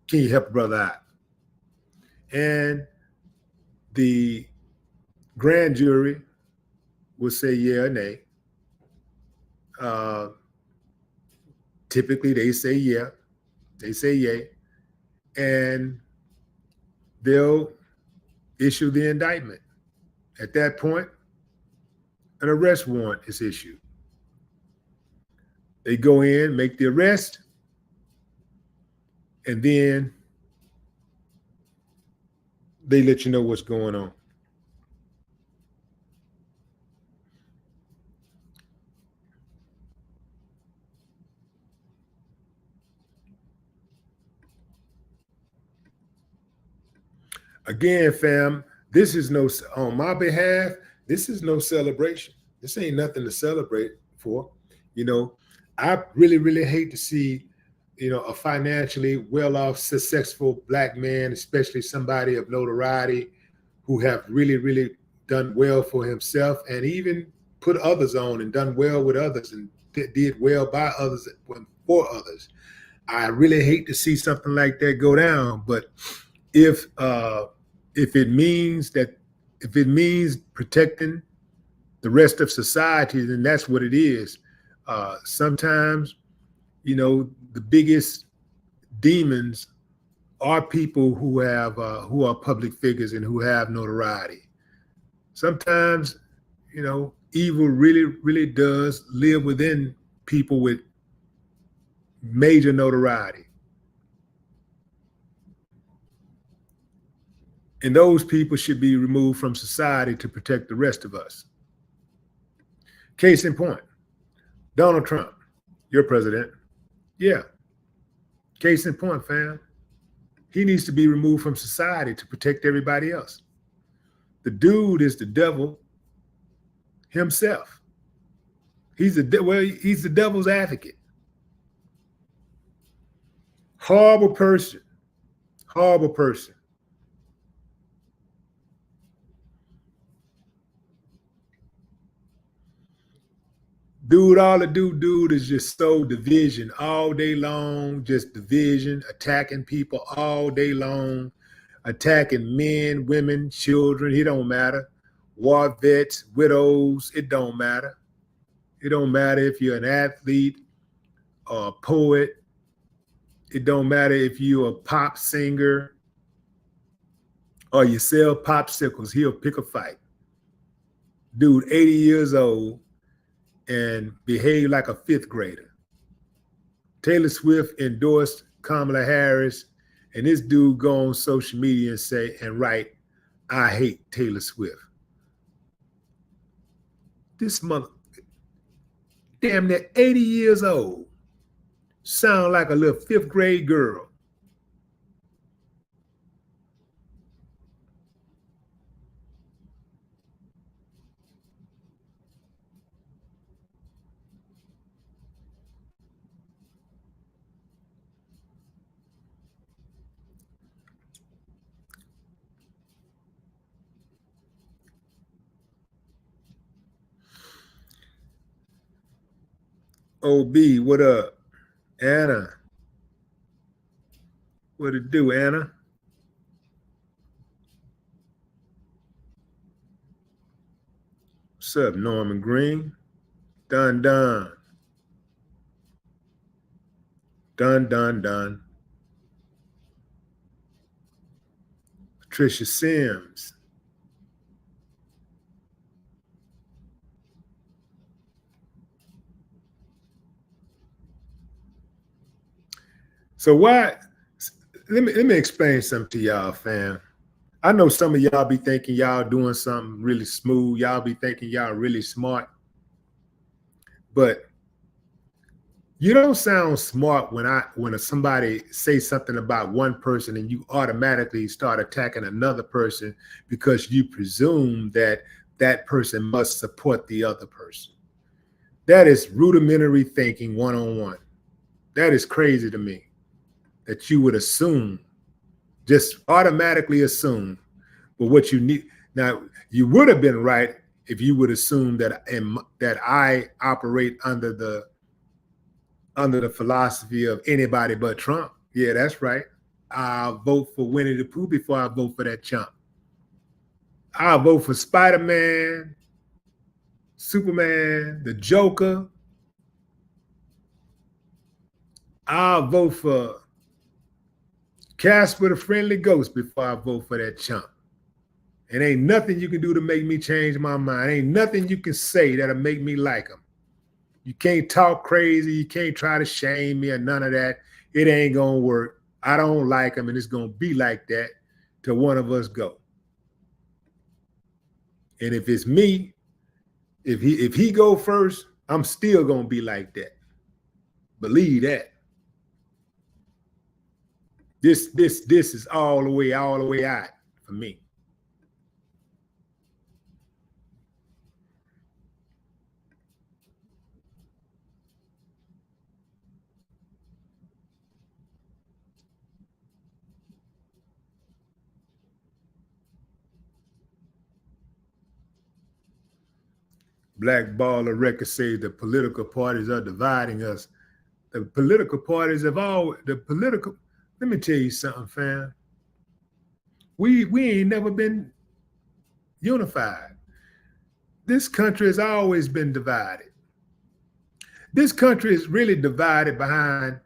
Can you help a brother out?" And the grand jury will say yeah or nay. Typically, they say yeah. They say yay, and they'll issue the indictment. At that point, an arrest warrant is issued. They go in, make the arrest, and then they let you know what's going on. Again, fam, this is no, on my behalf, this is no celebration. This ain't nothing to celebrate for. You know, I really, really hate to see, a financially well-off, successful Black man, especially somebody of notoriety who have really, really done well for himself and even put others on and done well with others and did well by others and for others. I really hate to see something like that go down, but if it means protecting the rest of society, then that's what it is. Sometimes, the biggest demons are people who are public figures and who have notoriety. Sometimes, evil really, really does live within people with major notoriety. And those people should be removed from society to protect the rest of us. Case in point, Donald Trump, your president. Yeah. Case in point, fam. He needs to be removed from society to protect everybody else. The dude is the devil himself. He's the devil's advocate. Horrible person. Horrible person. Dude, all the dude is just sow division all day long, just division, attacking people all day long, attacking men, women, children, it don't matter. War vets, widows, it don't matter. It don't matter if you're an athlete or a poet. It don't matter if you're a pop singer or you sell popsicles, he'll pick a fight. Dude, 80 years old and behave like a fifth grader. Taylor Swift endorsed Kamala Harris, and this dude go on social media and say and write, "I hate Taylor Swift." This mother, damn near 80 years old, sound like a little fifth grade girl. OB, what up? Anna, what it do, Anna? What's up, Norman Green? Done, done. Done, done, done. Patricia Sims. So why? Let me explain something to y'all, fam. I know some of y'all be thinking y'all doing something really smooth. Y'all be thinking y'all really smart, but you don't sound smart when somebody say something about one person and you automatically start attacking another person because you presume that that person must support the other person. That is rudimentary thinking one-on-one. That is crazy to me that you would assume, just automatically assume. But what you need now, you would have been right if you would assume that I operate under the philosophy of anybody but Trump. Yeah, that's right. I'll vote for Winnie the Pooh before I vote for that chump. I'll vote for Spider-Man, Superman, the Joker. I'll vote for Casper the Friendly Ghost before I vote for that chump. And ain't nothing you can do to make me change my mind. Ain't nothing you can say that'll make me like him. You can't talk crazy. You can't try to shame me or none of that. It ain't going to work. I don't like him, and it's going to be like that till one of us go. And if it's me, if he go first, I'm still going to be like that. Believe that. This is all the way out for me. Black Baller Record says the political parties are dividing us. The political parties have let me tell you something, fam. We ain't never been unified. This country has always been divided. This country is really divided behind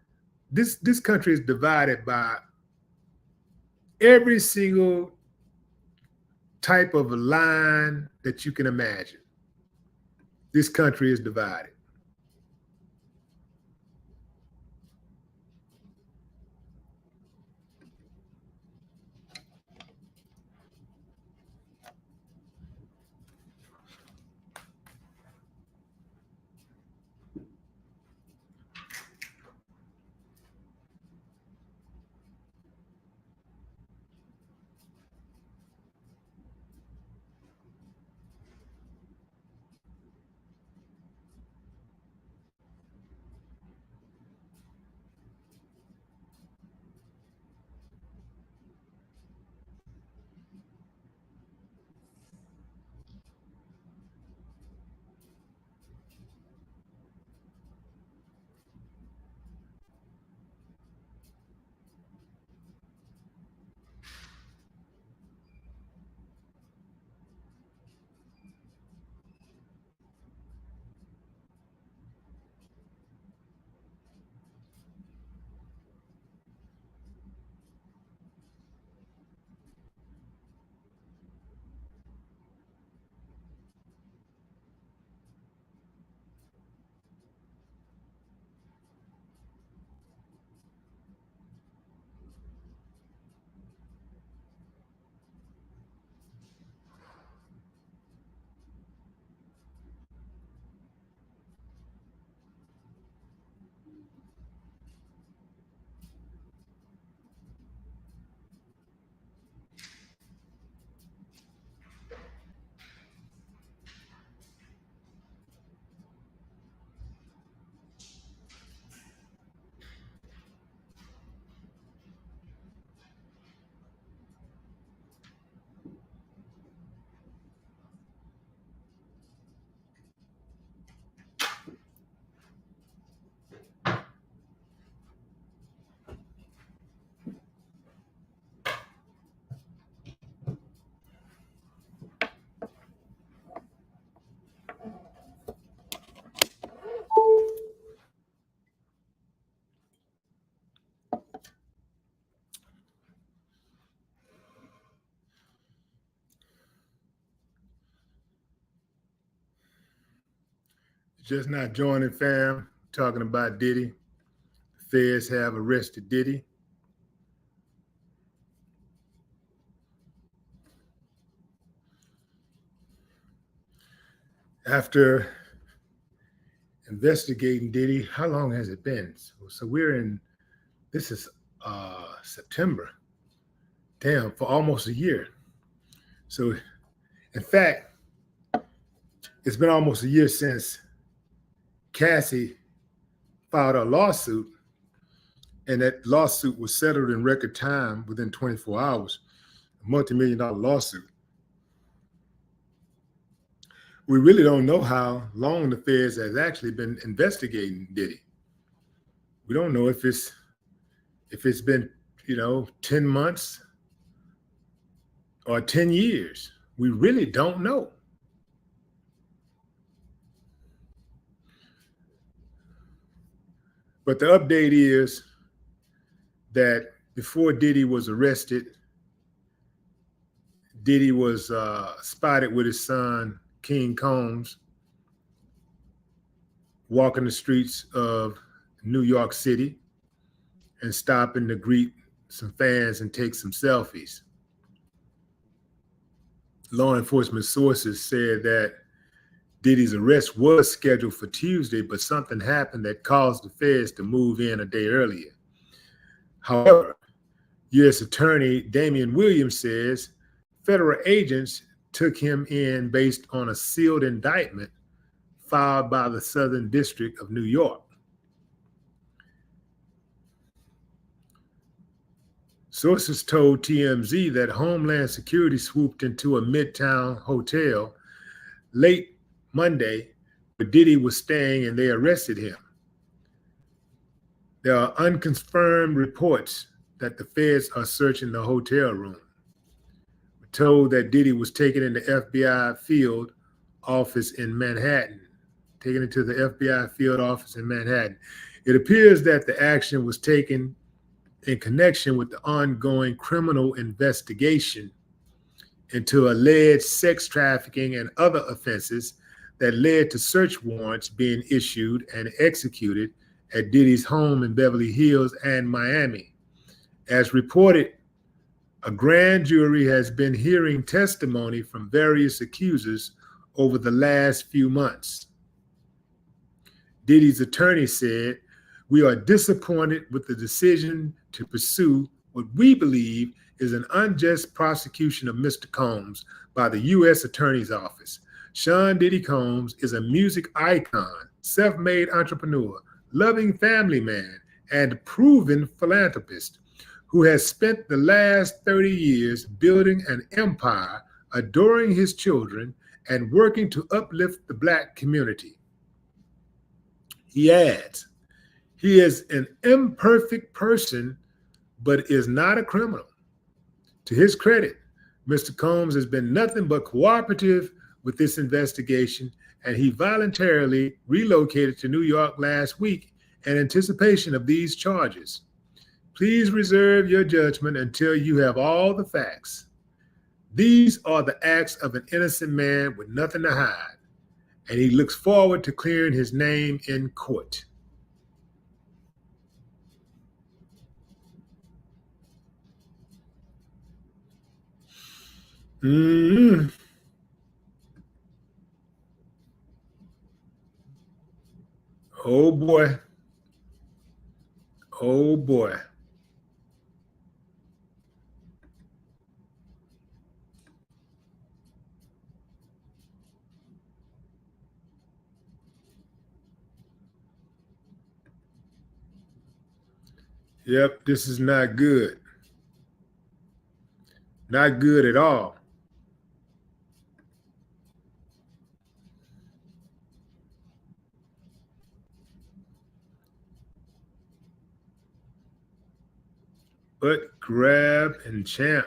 this country is divided by every single type of line that you can imagine. This country is divided. Just not joining, fam. Talking about Diddy. The feds have arrested Diddy. After investigating Diddy, how long has it been? So we're in, this is September. Damn, for almost a year. So, in fact, it's been almost a year since Cassie filed a lawsuit, and that lawsuit was settled in record time within 24 hours, a multi-million-dollar lawsuit. We really don't know how long the feds has actually been investigating Diddy. We don't know if it's been, 10 months or 10 years. We really don't know. But the update is that before Diddy was arrested, Diddy was spotted with his son, King Combs, walking the streets of New York City and stopping to greet some fans and take some selfies. Law enforcement sources said that Diddy's arrest was scheduled for Tuesday, but something happened that caused the feds to move in a day earlier. However, U.S. Attorney Damian Williams says federal agents took him in based on a sealed indictment filed by the Southern District of New York. Sources told TMZ that Homeland Security swooped into a Midtown hotel late Monday where Diddy was staying, and they arrested him. There are unconfirmed reports that the feds are searching the hotel room. We're told that Diddy was taken in the FBI field office in Manhattan, taken into the FBI field office in Manhattan. It appears that the action was taken in connection with the ongoing criminal investigation into alleged sex trafficking and other offenses that led to search warrants being issued and executed at Diddy's home in Beverly Hills and Miami. As reported, a grand jury has been hearing testimony from various accusers over the last few months. Diddy's attorney said, "We are disappointed with the decision to pursue what we believe is an unjust prosecution of Mr. Combs by the U.S. Attorney's Office. Sean Diddy Combs is a music icon, self-made entrepreneur, loving family man, and proven philanthropist who has spent the last 30 years building an empire, adoring his children, and working to uplift the Black community." He adds, "He is an imperfect person, but is not a criminal." To his credit, Mr. Combs has been nothing but cooperative with this investigation, and he voluntarily relocated to New York last week in anticipation of these charges. Please reserve your judgment until you have all the facts. These are the acts of an innocent man with nothing to hide, and he looks forward to clearing his name in court. Mm-hmm. Oh boy. Oh boy. Yep, this is not good. Not good at all. But grab and champ.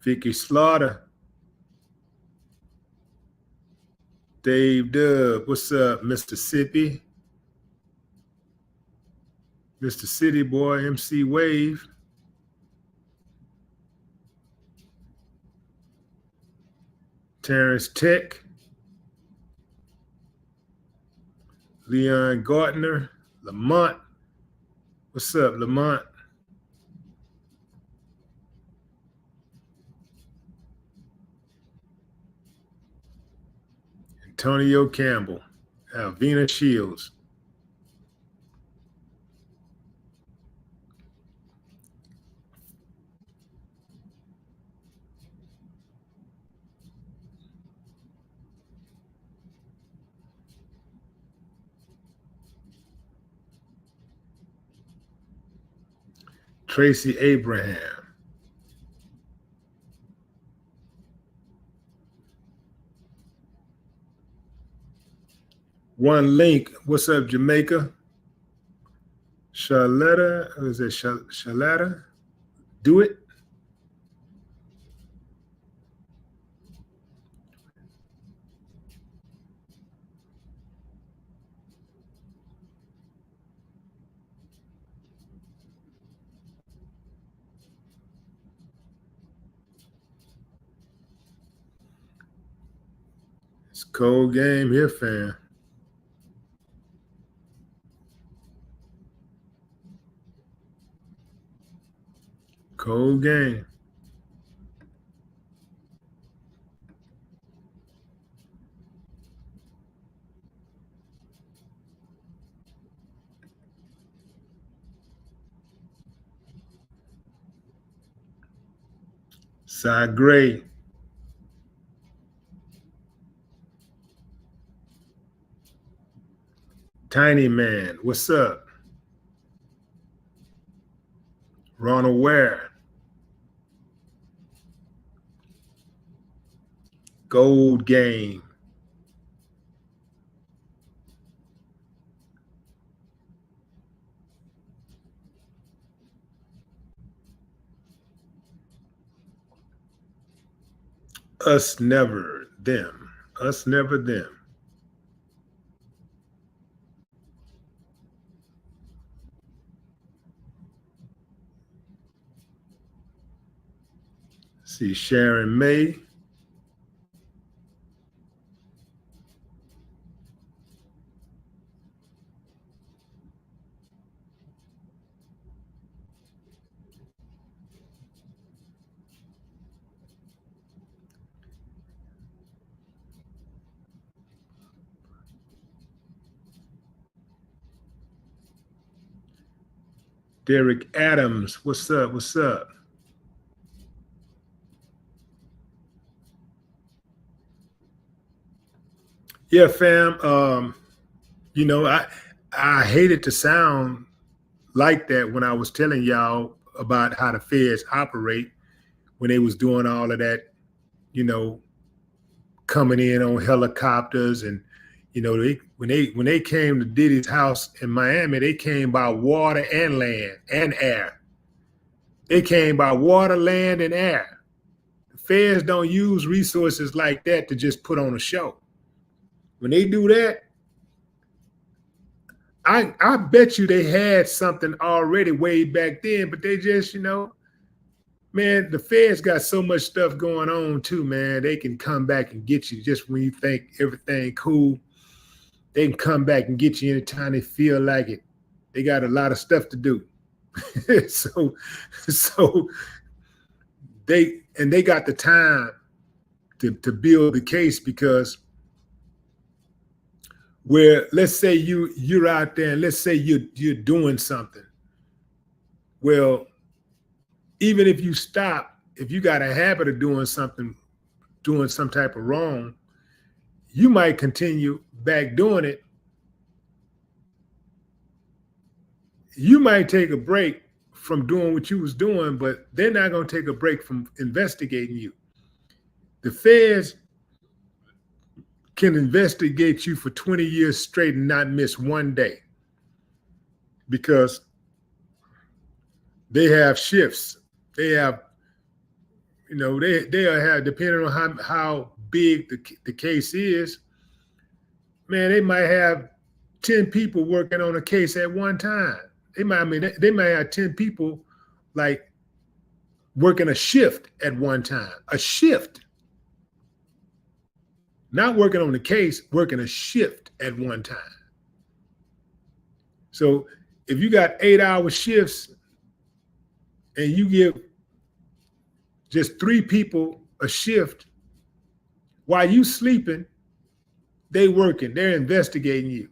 Vicky Slaughter. Dave Dub. What's up, Mr. Sippy? Mr. City Boy, MC Wave. Terrence Tech, Leon Gardner, Lamont. What's up, Lamont? Antonio Campbell, Alvina Shields. Tracy Abraham. One Link. What's up, Jamaica? Charlotta. Who is it? Charlotta? Do it. It's a cold game here, fam. Cold game. Cy Gray. Tiny Man. What's up? Ronald Ware. Gold Game. Us Never Them. Us Never Them. See Sharon May. Derek Adams. What's up? What's up? Yeah, fam. You know, I hated to sound like that when I was telling y'all about how the feds operate when they was doing all of that, you know, coming in on helicopters and when they came to Diddy's house in Miami, they came by water and land and air. They came by water, land, and air. The feds don't use resources like that to just put on a show. When they do that, I bet you they had something already way back then, but they just, man, the feds got so much stuff going on too, man. They can come back and get you just when you think everything cool. They can come back and get you anytime they feel like it. They got a lot of stuff to do. so they got the time to build the case, because where, let's say you're out there and let's say you're doing something. Well, even if you stop, if you got a habit of doing something, doing some type of wrong, you might continue back doing it. You might take a break from doing what you was doing, but they're not going to take a break from investigating you. The feds can investigate you for 20 years straight and not miss one day, because they have shifts. They have, they'll have, depending on how big the case is, man, they might have 10 people working on a case at one time. They might have 10 people like working a shift at one time. A shift. Not working on the case, working a shift at one time. So if you got 8-hour shifts and you give just 3 people a shift, while you sleeping, they working, they're investigating you.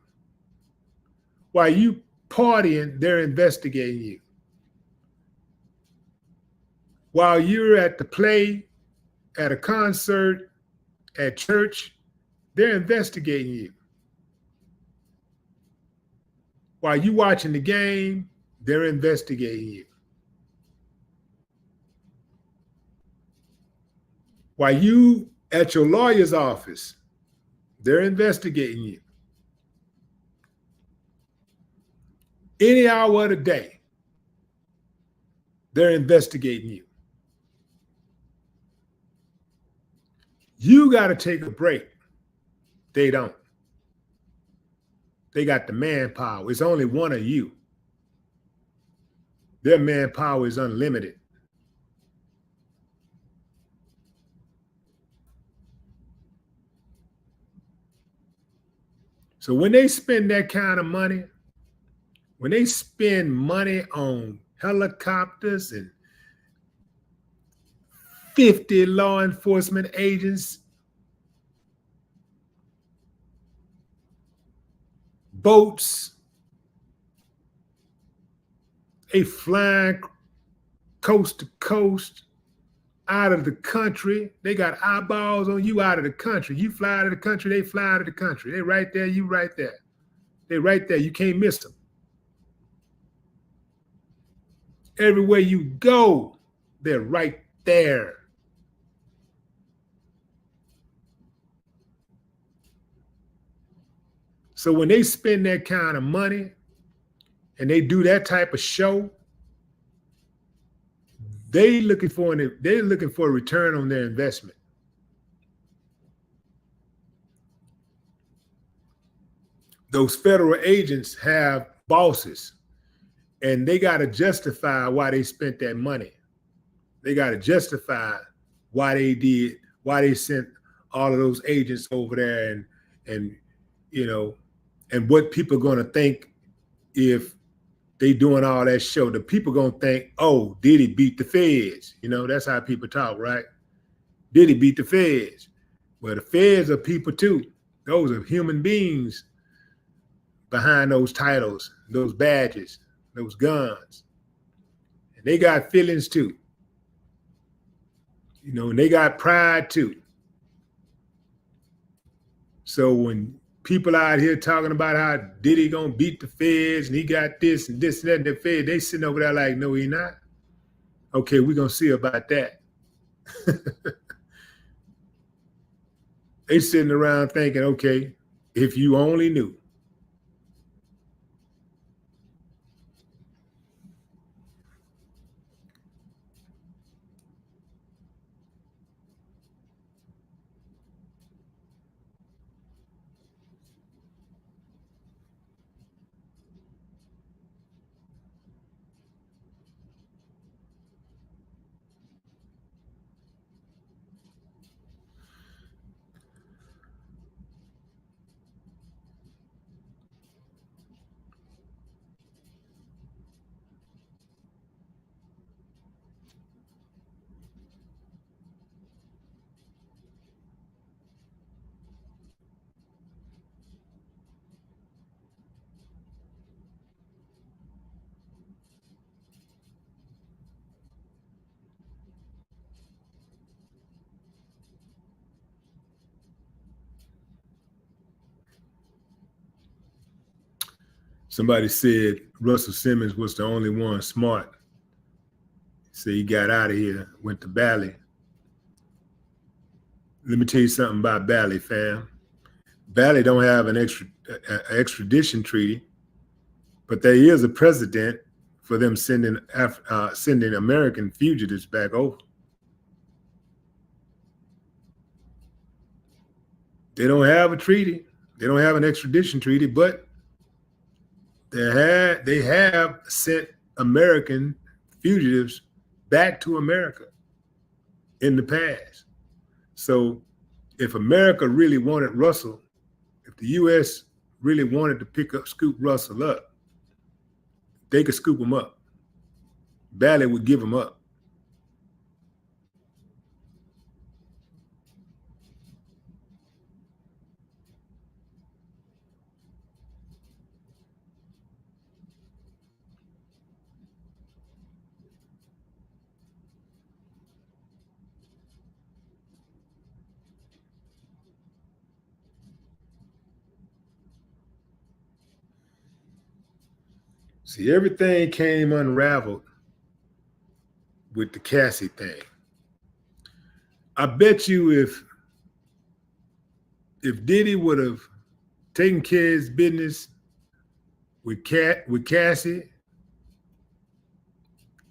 While you partying, they're investigating you. While you're at the play, at a concert, at church, they're investigating you. While you watching the game, they're investigating you. While you at your lawyer's office, they're investigating you. Any hour of the day, they're investigating you. You got to take a break. They don't. They got the manpower. It's only one of you. Their manpower is unlimited. So when they spend that kind of money, when they spend money on helicopters and 50 law enforcement agents, boats, they flying coast to coast, out of the country. They got eyeballs on you out of the country. You fly out of the country, they fly out of the country. They right there, you right there. They right there, you can't miss them. Everywhere you go, they're right there. So when they spend that kind of money and they do that type of show, they're looking for a return on their investment. Those federal agents have bosses, and they got to justify why they spent that money. They got to justify why they sent all of those agents over there, and what people are going to think if they doing all that show. The people going to think, oh, Diddy beat the feds. That's how people talk, right? Diddy beat the feds. Well, the feds are people too. Those are human beings behind those titles, those badges, those guns. And they got feelings too. And they got pride too. So when people out here talking about how Diddy gonna beat the feds and he got this and this and that and the feds, they sitting over there like, no, he not. Okay, we're gonna see about that. They sitting around thinking, okay, if you only knew. Somebody said Russell Simmons was the only one smart. So he got out of here, went to Bali. Let me tell you something about Bali, fam. Bali don't have an extradition treaty, but there is a precedent for them sending American fugitives back over. They don't have a treaty. They don't have an extradition treaty, but they have sent American fugitives back to America in the past. So if America really wanted Russell, if the U.S. really wanted to scoop Russell up, they could scoop him up. Bally would give him up. See, everything came unraveled with the Cassie thing. I bet you if Diddy would have taken care of his business with Cassie,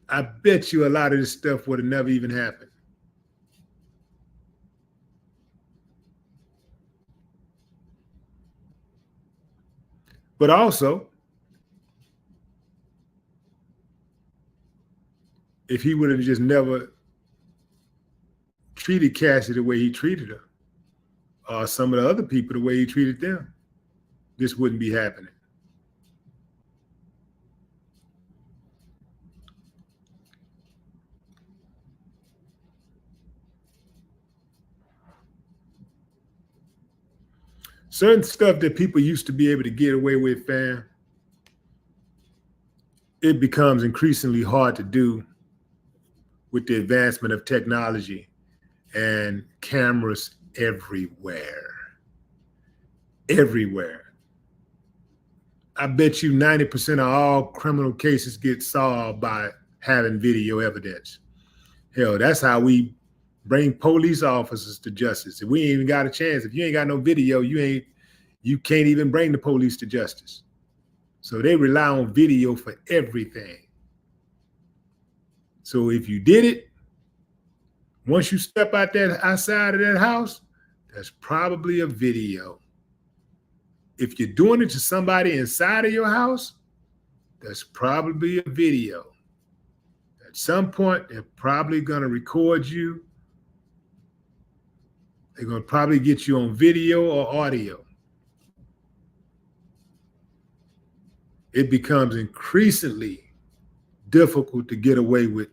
I bet you a lot of this stuff would have never even happened. But also, if he would have just never treated Cassie the way he treated her, or some of the other people the way he treated them, this wouldn't be happening. Certain stuff that people used to be able to get away with, fam, it becomes increasingly hard to do with the advancement of technology and cameras everywhere. Everywhere. I bet you 90% of all criminal cases get solved by having video evidence. Hell, that's how we bring police officers to justice. If we ain't even got a chance, if you ain't got no video, you can't even bring the police to justice. So they rely on video for everything. So if you did it, once you step outside of that house, that's probably a video. If you're doing it to somebody inside of your house, that's probably a video. At some point, they're probably going to record you. They're going to probably get you on video or audio. It becomes increasingly difficult to get away with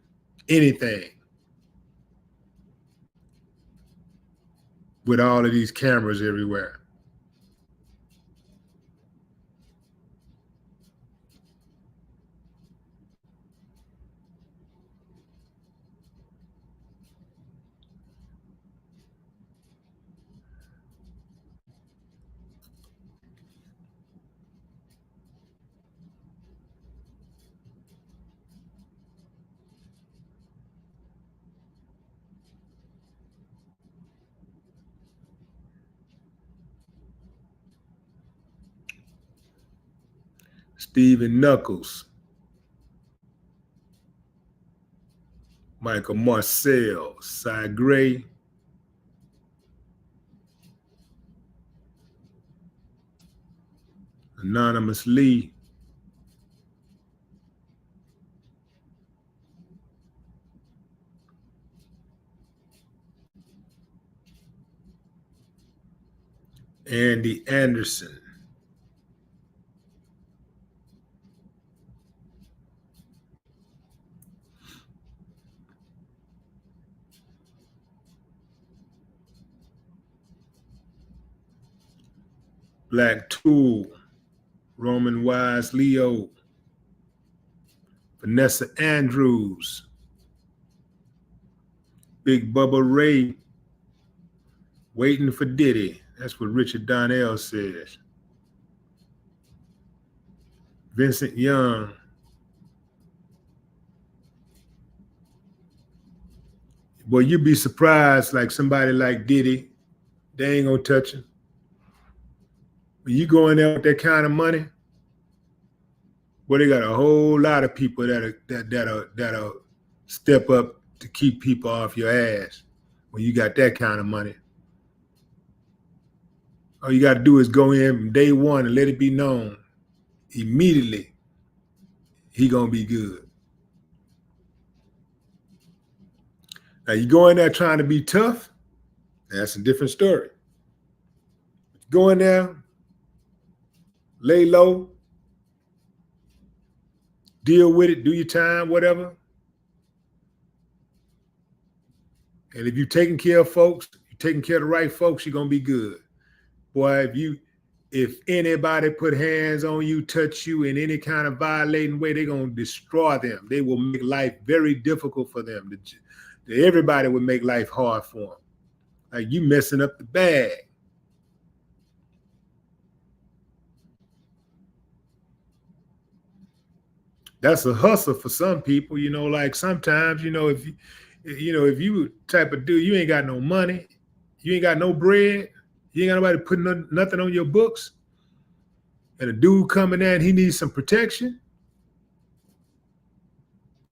anything with all of these cameras everywhere. Stephen Knuckles, Michael Marcel, Cy Gray, Anonymous Lee, Andy Anderson, Black Tool, Roman Wise Leo, Vanessa Andrews, Big Bubba Ray, waiting for Diddy. That's what Richard Donnell says. Vincent Young, boy, you'd be surprised, like somebody like Diddy, they ain't gonna touch him. When you go in there with that kind of money, well, they got a whole lot of people that'll step up to keep people off your ass when you got that kind of money. All you got to do is go in from day one and let it be known immediately he gonna be good. Now you go in there trying to be tough, That's a different story. Go in there, lay low, deal with it, do your time, whatever. And if you're taking care of folks, you're taking care of the right folks, you're gonna be good. Boy, if anybody put hands on you, touch you in any kind of violating way, they're gonna destroy them. They will make life very difficult for them. Everybody would make life hard for them. Like you messing up the bag. That's a hustle for some people, like sometimes, if you type of dude, you ain't got no money, you ain't got no bread, you ain't got nobody putting nothing on your books, and a dude coming in, he needs some protection,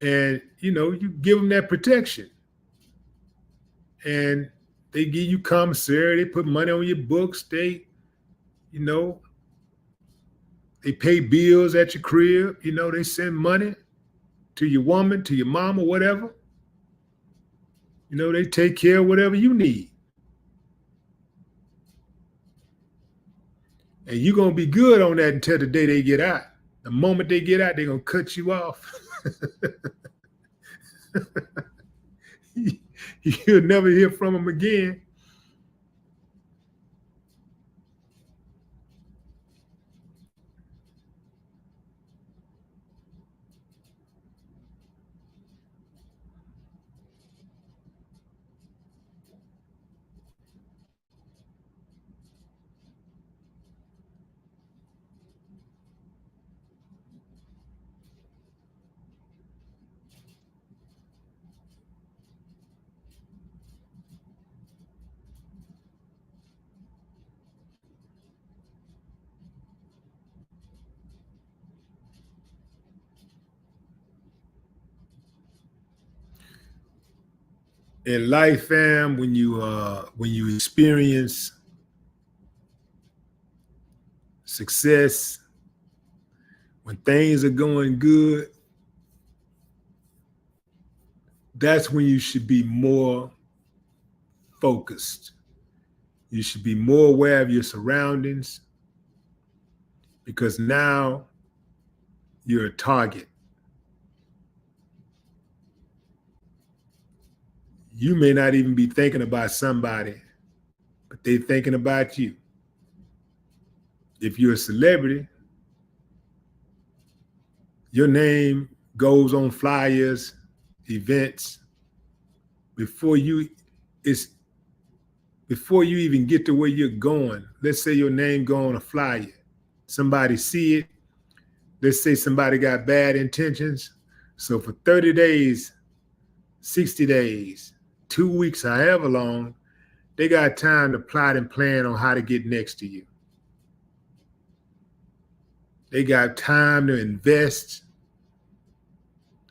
and you give him that protection, and they give you commissary, they put money on your books, they pay bills at your crib, they send money to your woman, to your mama, whatever. They take care of whatever you need. And you're going to be good on that until the day they get out. The moment they get out, they're going to cut you off. You'll never hear from them again. In life, fam, when you experience success, when things are going good, that's when you should be more focused. You should be more aware of your surroundings, because now you're a target. You may not even be thinking about somebody, but they're thinking about you. If you're a celebrity, your name goes on flyers, events, before you even get to where you're going. Let's say your name go on a flyer. Somebody see it. Let's say somebody got bad intentions. So for 30 days, 60 days, 2 weeks, however long, they got time to plot and plan on how to get next to you. They got time to invest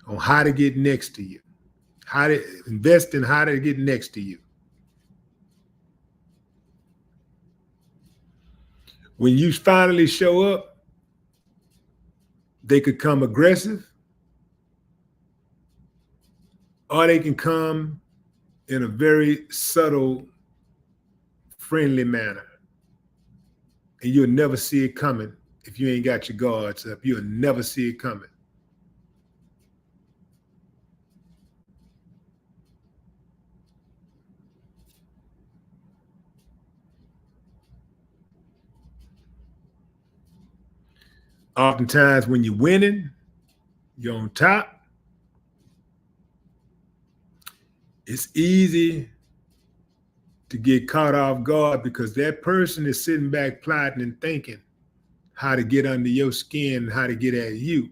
on how to get next to you, how to invest in how to get next to you. When you finally show up, they could come aggressive, or they can come in a very subtle, friendly manner. And you'll never see it coming if you ain't got your guards up. You'll never see it coming. Oftentimes when you're winning, you're on top, it's easy to get caught off guard, because that person is sitting back plotting and thinking how to get under your skin and how to get at you.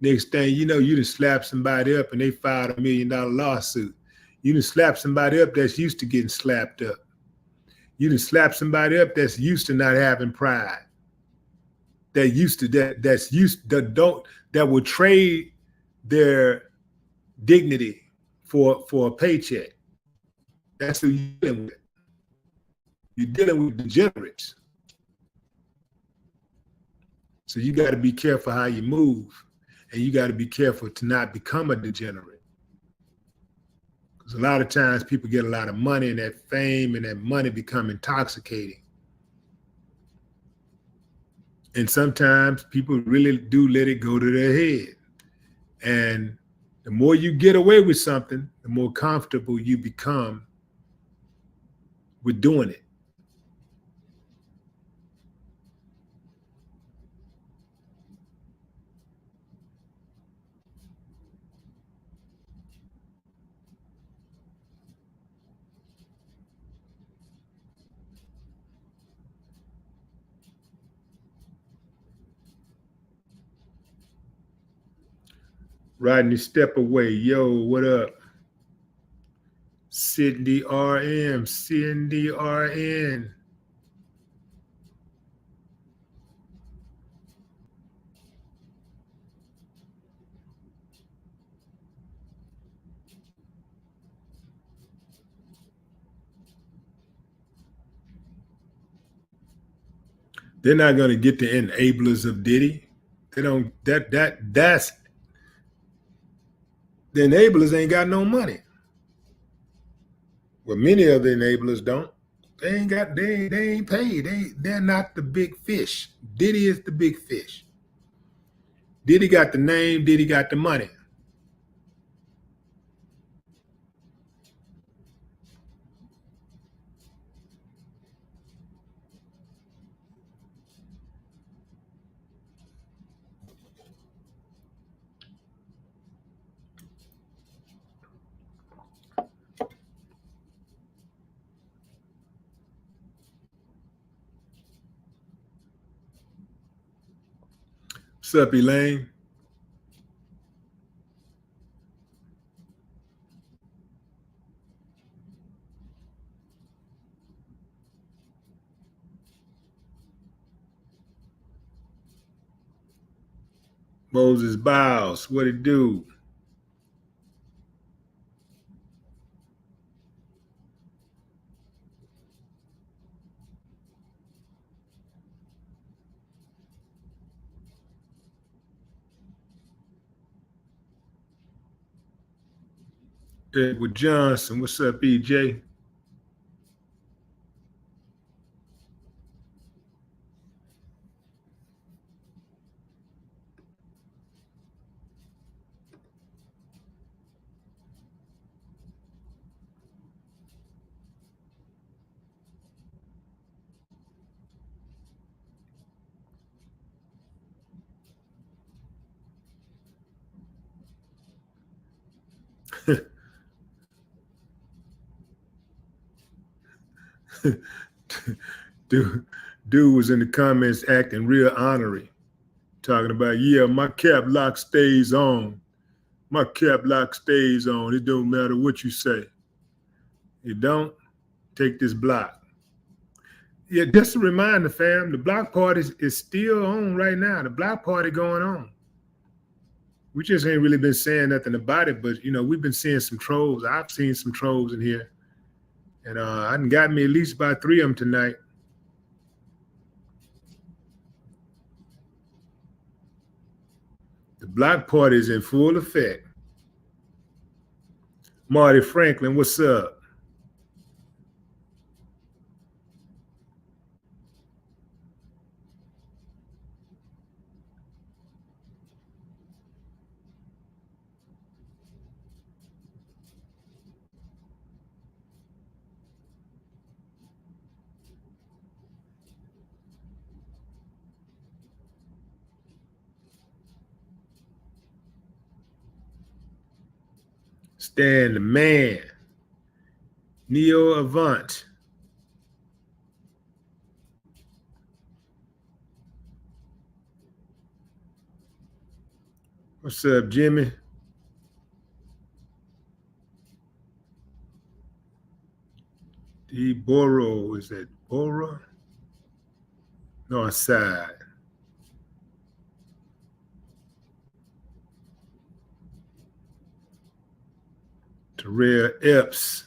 Next thing you know, you done slap somebody up and they filed $1 million lawsuit. You done slap somebody up that's used to getting slapped up. You done slap somebody up that's used to not having pride. That will trade their dignity for a paycheck. That's who you're dealing with. You're dealing with degenerates. So you got to be careful how you move, and you got to be careful to not become a degenerate. A lot of times people get a lot of money, and that fame and that money become intoxicating. And sometimes people really do let it go to their head. And the more you get away with something, the more comfortable you become with doing it. Rodney, step away. Yo, what up? Cindy RM, Cindy RN. They're not gonna get the enablers of Diddy. They don't. That's the enablers ain't got no money. Well, many of the enablers don't. They ain't got. They ain't paid. They're not the big fish. Diddy is the big fish. Diddy got the name. Diddy got the money. What's up, Elaine? Moses Biles, what it do? Edward Johnson, what's up, EJ? Dude was in the comments acting real honorary, talking about, yeah, my cap lock stays on. My cap lock stays on. It don't matter what you say. It don't. Take this block. Yeah, just a reminder, fam, the block party is still on right now. The block party going on. We just ain't really been saying nothing about it, but, we've been seeing some trolls. I've seen some trolls in here. And I done got me at least about 3 of them tonight. The block party is in full effect. Marty Franklin, what's up? Stan the man. Neo Avant. What's up, Jimmy? D Boro, is that Bora? North side. Terrell Epps.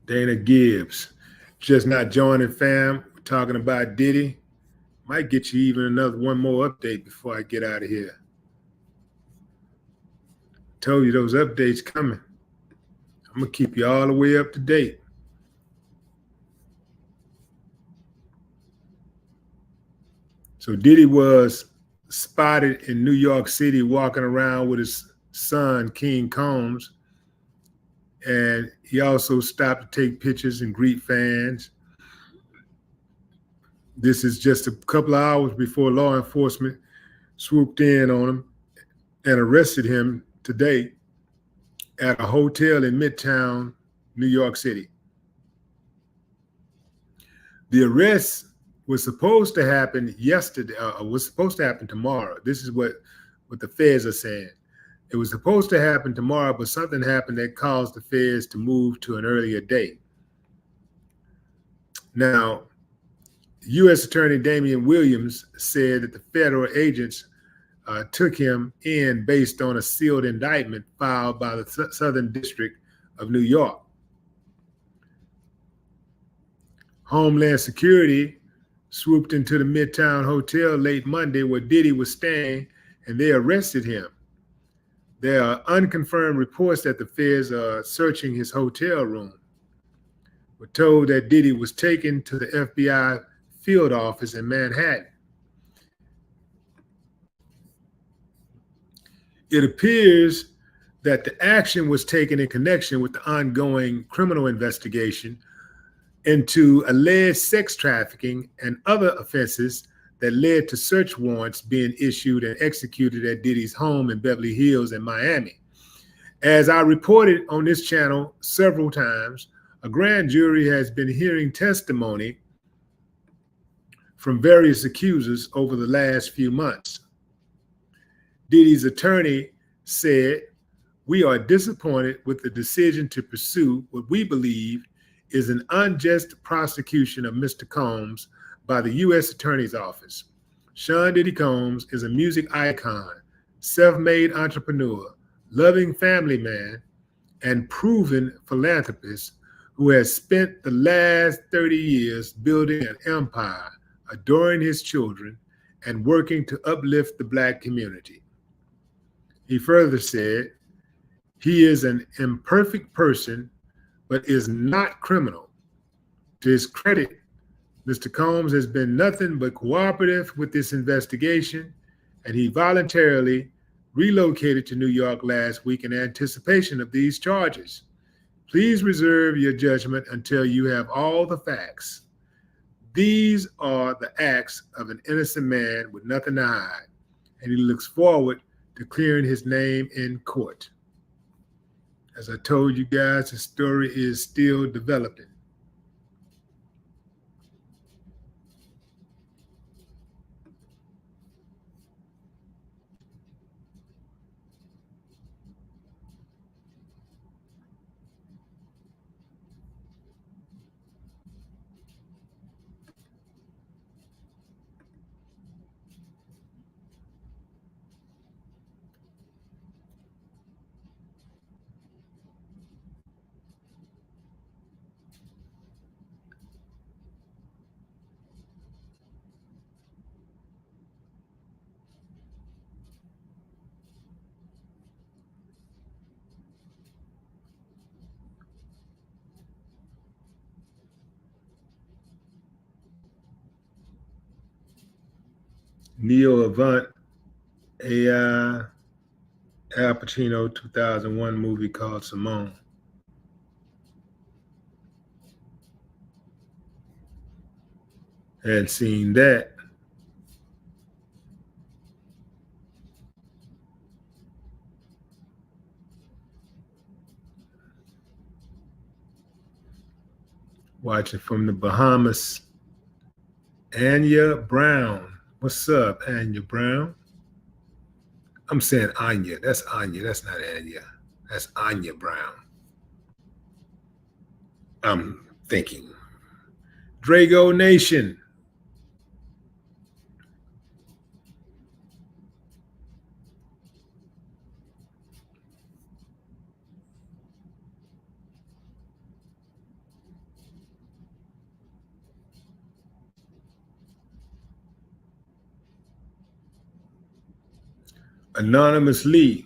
Dana Gibbs. Just not joining, fam. We're talking about Diddy. Might get you even one more update before I get out of here. Told you those updates coming. I'm going to keep you all the way up to date. So Diddy was spotted in New York City walking around with his son, King Combs. And he also stopped to take pictures and greet fans. This is just a couple of hours before law enforcement swooped in on him and arrested him today at a hotel in Midtown, New York City. The arrest was supposed to happen yesterday, was supposed to happen tomorrow. This is what the feds are saying. It was supposed to happen tomorrow, but something happened that caused the feds to move to an earlier date. Now, U.S. Attorney Damian Williams said that the federal agents took him in based on a sealed indictment filed by the Southern District of New York. Homeland Security swooped into the Midtown Hotel late Monday where Diddy was staying, and they arrested him. There are unconfirmed reports that the feds are searching his hotel room. We're told that Diddy was taken to the FBI field office in Manhattan. It appears that the action was taken in connection with the ongoing criminal investigation into alleged sex trafficking and other offenses that led to search warrants being issued and executed at Diddy's home in Beverly Hills and Miami. As I reported on this channel several times, a grand jury has been hearing testimony from various accusers over the last few months. Diddy's attorney said, "We are disappointed with the decision to pursue what we believe is an unjust prosecution of Mr. Combs by the U.S. Attorney's Office. Sean Diddy Combs is a music icon, self-made entrepreneur, loving family man, and proven philanthropist who has spent the last 30 years building an empire, adoring his children, and working to uplift the Black community." He further said, "He is an imperfect person, but is not criminal. To his credit, Mr. Combs has been nothing but cooperative with this investigation, and he voluntarily relocated to New York last week in anticipation of these charges. Please reserve your judgment until you have all the facts. These are the acts of an innocent man with nothing to hide, and he looks forward to clearing his name in court." As I told you guys, the story is still developing. Neo Avant AI Al Pacino 2001 movie called Simone. Hadn't seen that. Watching from the Bahamas, Anya Brown. What's up, Anya Brown? I'm saying Anya. That's Anya. That's not Anya. That's Anya Brown. I'm thinking. Drago Nation. anonymously.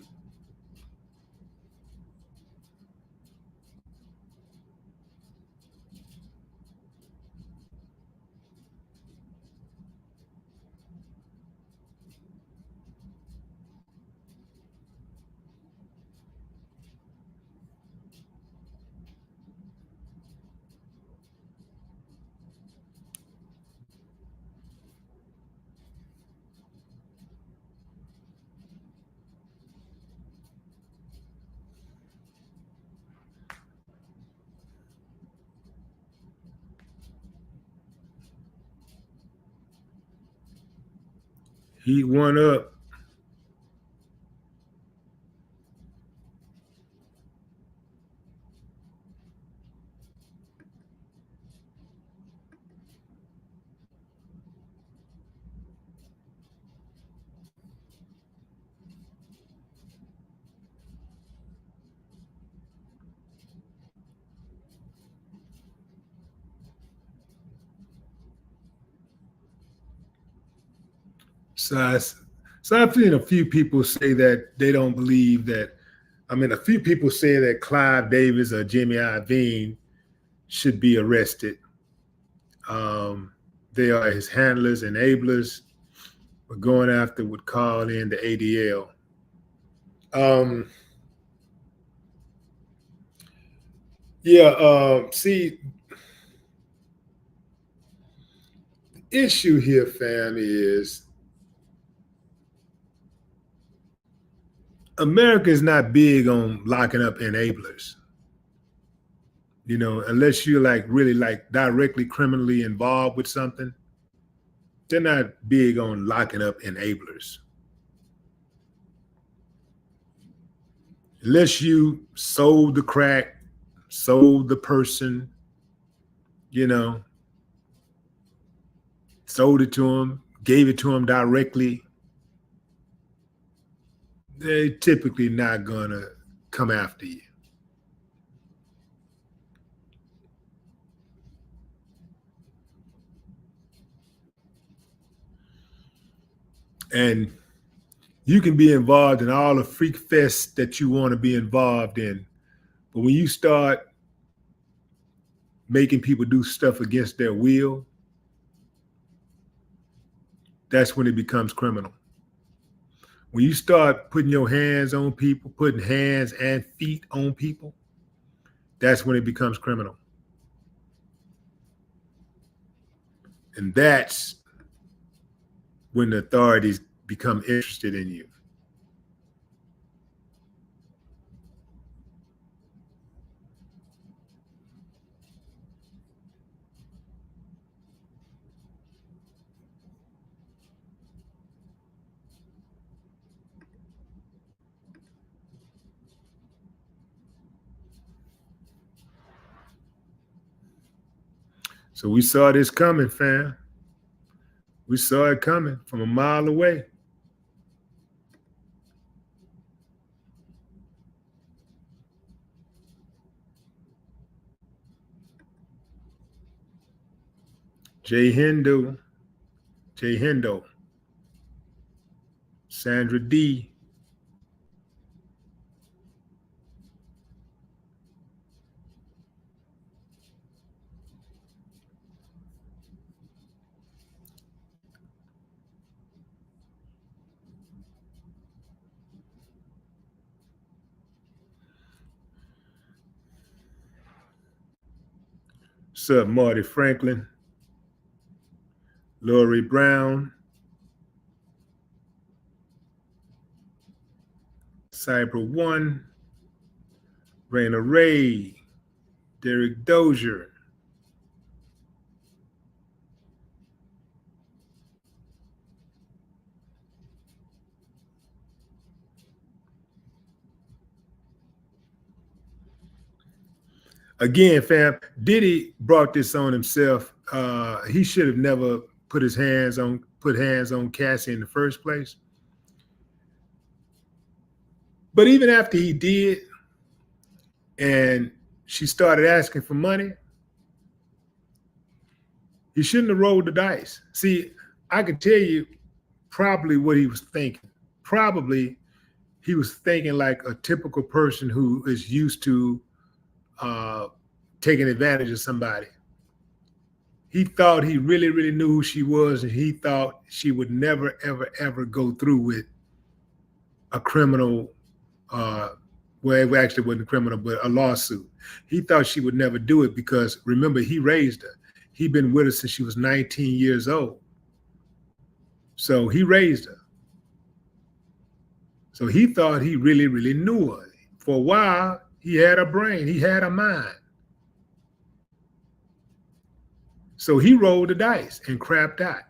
Heat one up. So I've seen a few people say that they don't believe that. I mean, a few people say that Clive Davis or Jimmy Iovine should be arrested. Um, they are his handlers, enablers, but going after would call in the ADL. Um, yeah, see, the issue here, fam, is America is not big on locking up enablers. You know, unless you're like really like directly criminally involved with something, they're not big on locking up enablers. Unless you sold the crack, sold the person, you know, sold it to them, gave it to them directly, they're typically not gonna come after you. And you can be involved in all the freak fests that you want to be involved in. But when you start making people do stuff against their will, that's when it becomes criminal. When you start putting your hands on people, putting hands and feet on people, that's when it becomes criminal. And that's when the authorities become interested in you. So we saw this coming, fam. We saw it coming from a mile away. Jay Hendo, Sandra D. What's up, Marty Franklin, Lori Brown, Cyber One, Raina Ray, Derek Dozier. Again, fam, Diddy brought this on himself. He should have never put hands on Cassie in the first place. But even after he did, and she started asking for money, he shouldn't have rolled the dice. See, I could tell you probably what he was thinking. Probably he was thinking like a typical person who is used to taking advantage of somebody. He thought he really, really knew who she was, and he thought she would never, ever, ever go through with a criminal, well, it actually wasn't criminal, but a lawsuit. He thought she would never do it because, remember, he raised her. He'd been with her since she was 19 years old. So he raised her. So he thought he really, really knew her. For a while, he had a brain, he had a mind. So he rolled the dice and crapped out.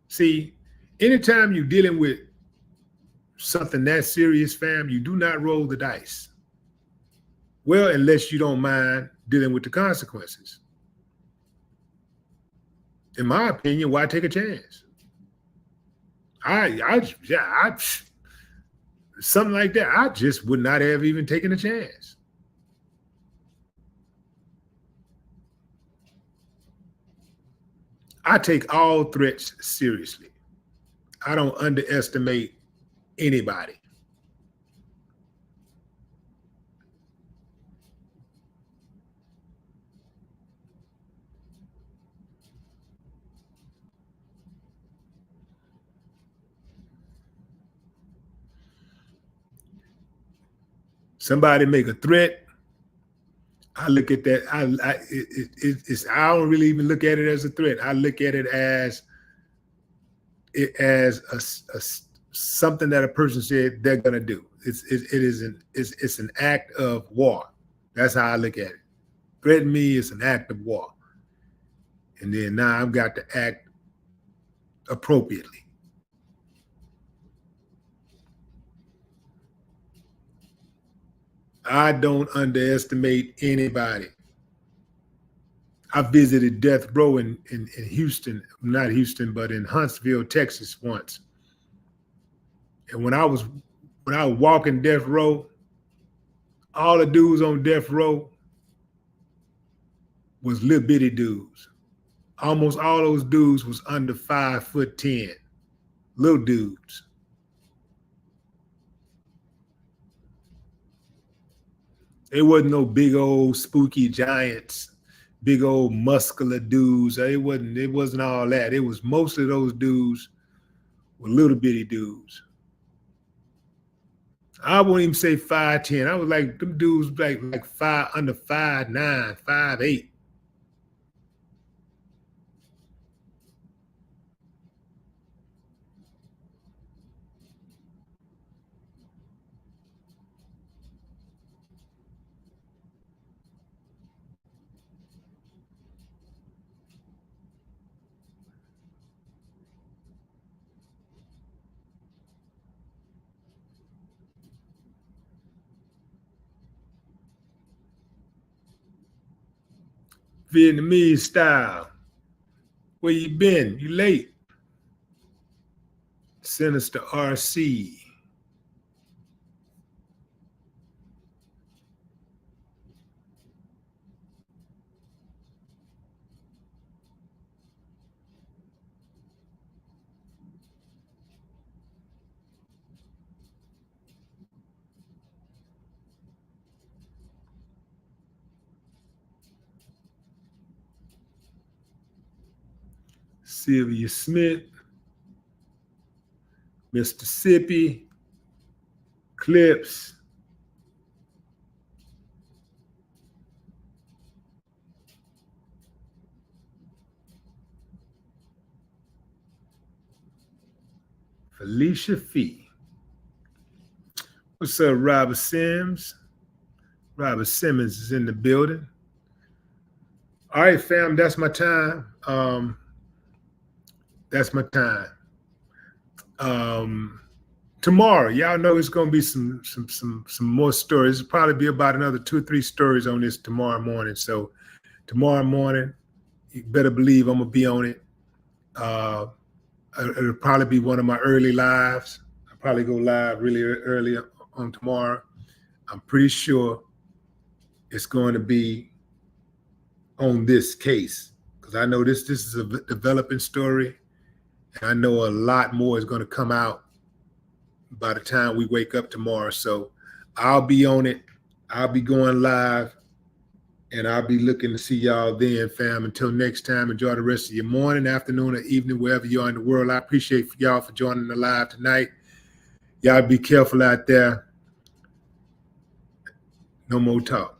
See, anytime you're dealing with something that serious, fam, you do not roll the dice. Well, unless you don't mind dealing with the consequences. In my opinion, why take a chance? Something like that, I just would not have even taken a chance. I take all threats seriously. I don't underestimate anybody. Somebody make a threat, I look at that. I don't really even look at it as a threat. I look at it as a something that a person said they're gonna do. It's an act of war. That's how I look at it. Threaten me is an act of war, and then now I've got to act appropriately. I don't underestimate anybody. I visited death row in Houston, not Houston, but in Huntsville, Texas once. And when I was walking death row, all the dudes on death row was little bitty dudes. Almost all those dudes was under 5'10", little dudes. They wasn't no big old spooky giants, big old muscular dudes. It wasn't all that. It was most of those dudes were little bitty dudes. I won't even say 5'10". I was like, them dudes like under 5'9", 5'8". Vietnamese style. Where you been? You late. Sinister RC. Sylvia Smith. Mississippi. Clips. Felicia Fee. What's up, Robert Sims? Robert Simmons is in the building. All right, fam, that's my time. That's my time. Tomorrow, y'all know it's gonna be some more stories. It'll probably be about another 2 or 3 stories on this tomorrow morning. So tomorrow morning, you better believe I'm gonna be on it. It'll probably be one of my early lives. I'll probably go live really early on tomorrow. I'm pretty sure it's going to be on this case because I know this is a developing story, and I know a lot more is going to come out by the time we wake up tomorrow. So I'll be on it. I'll be going live, and I'll be looking to see y'all then, fam. Until next time, enjoy the rest of your morning, afternoon, or evening, wherever you are in the world. I appreciate y'all for joining the live tonight. Y'all be careful out there. No more talk.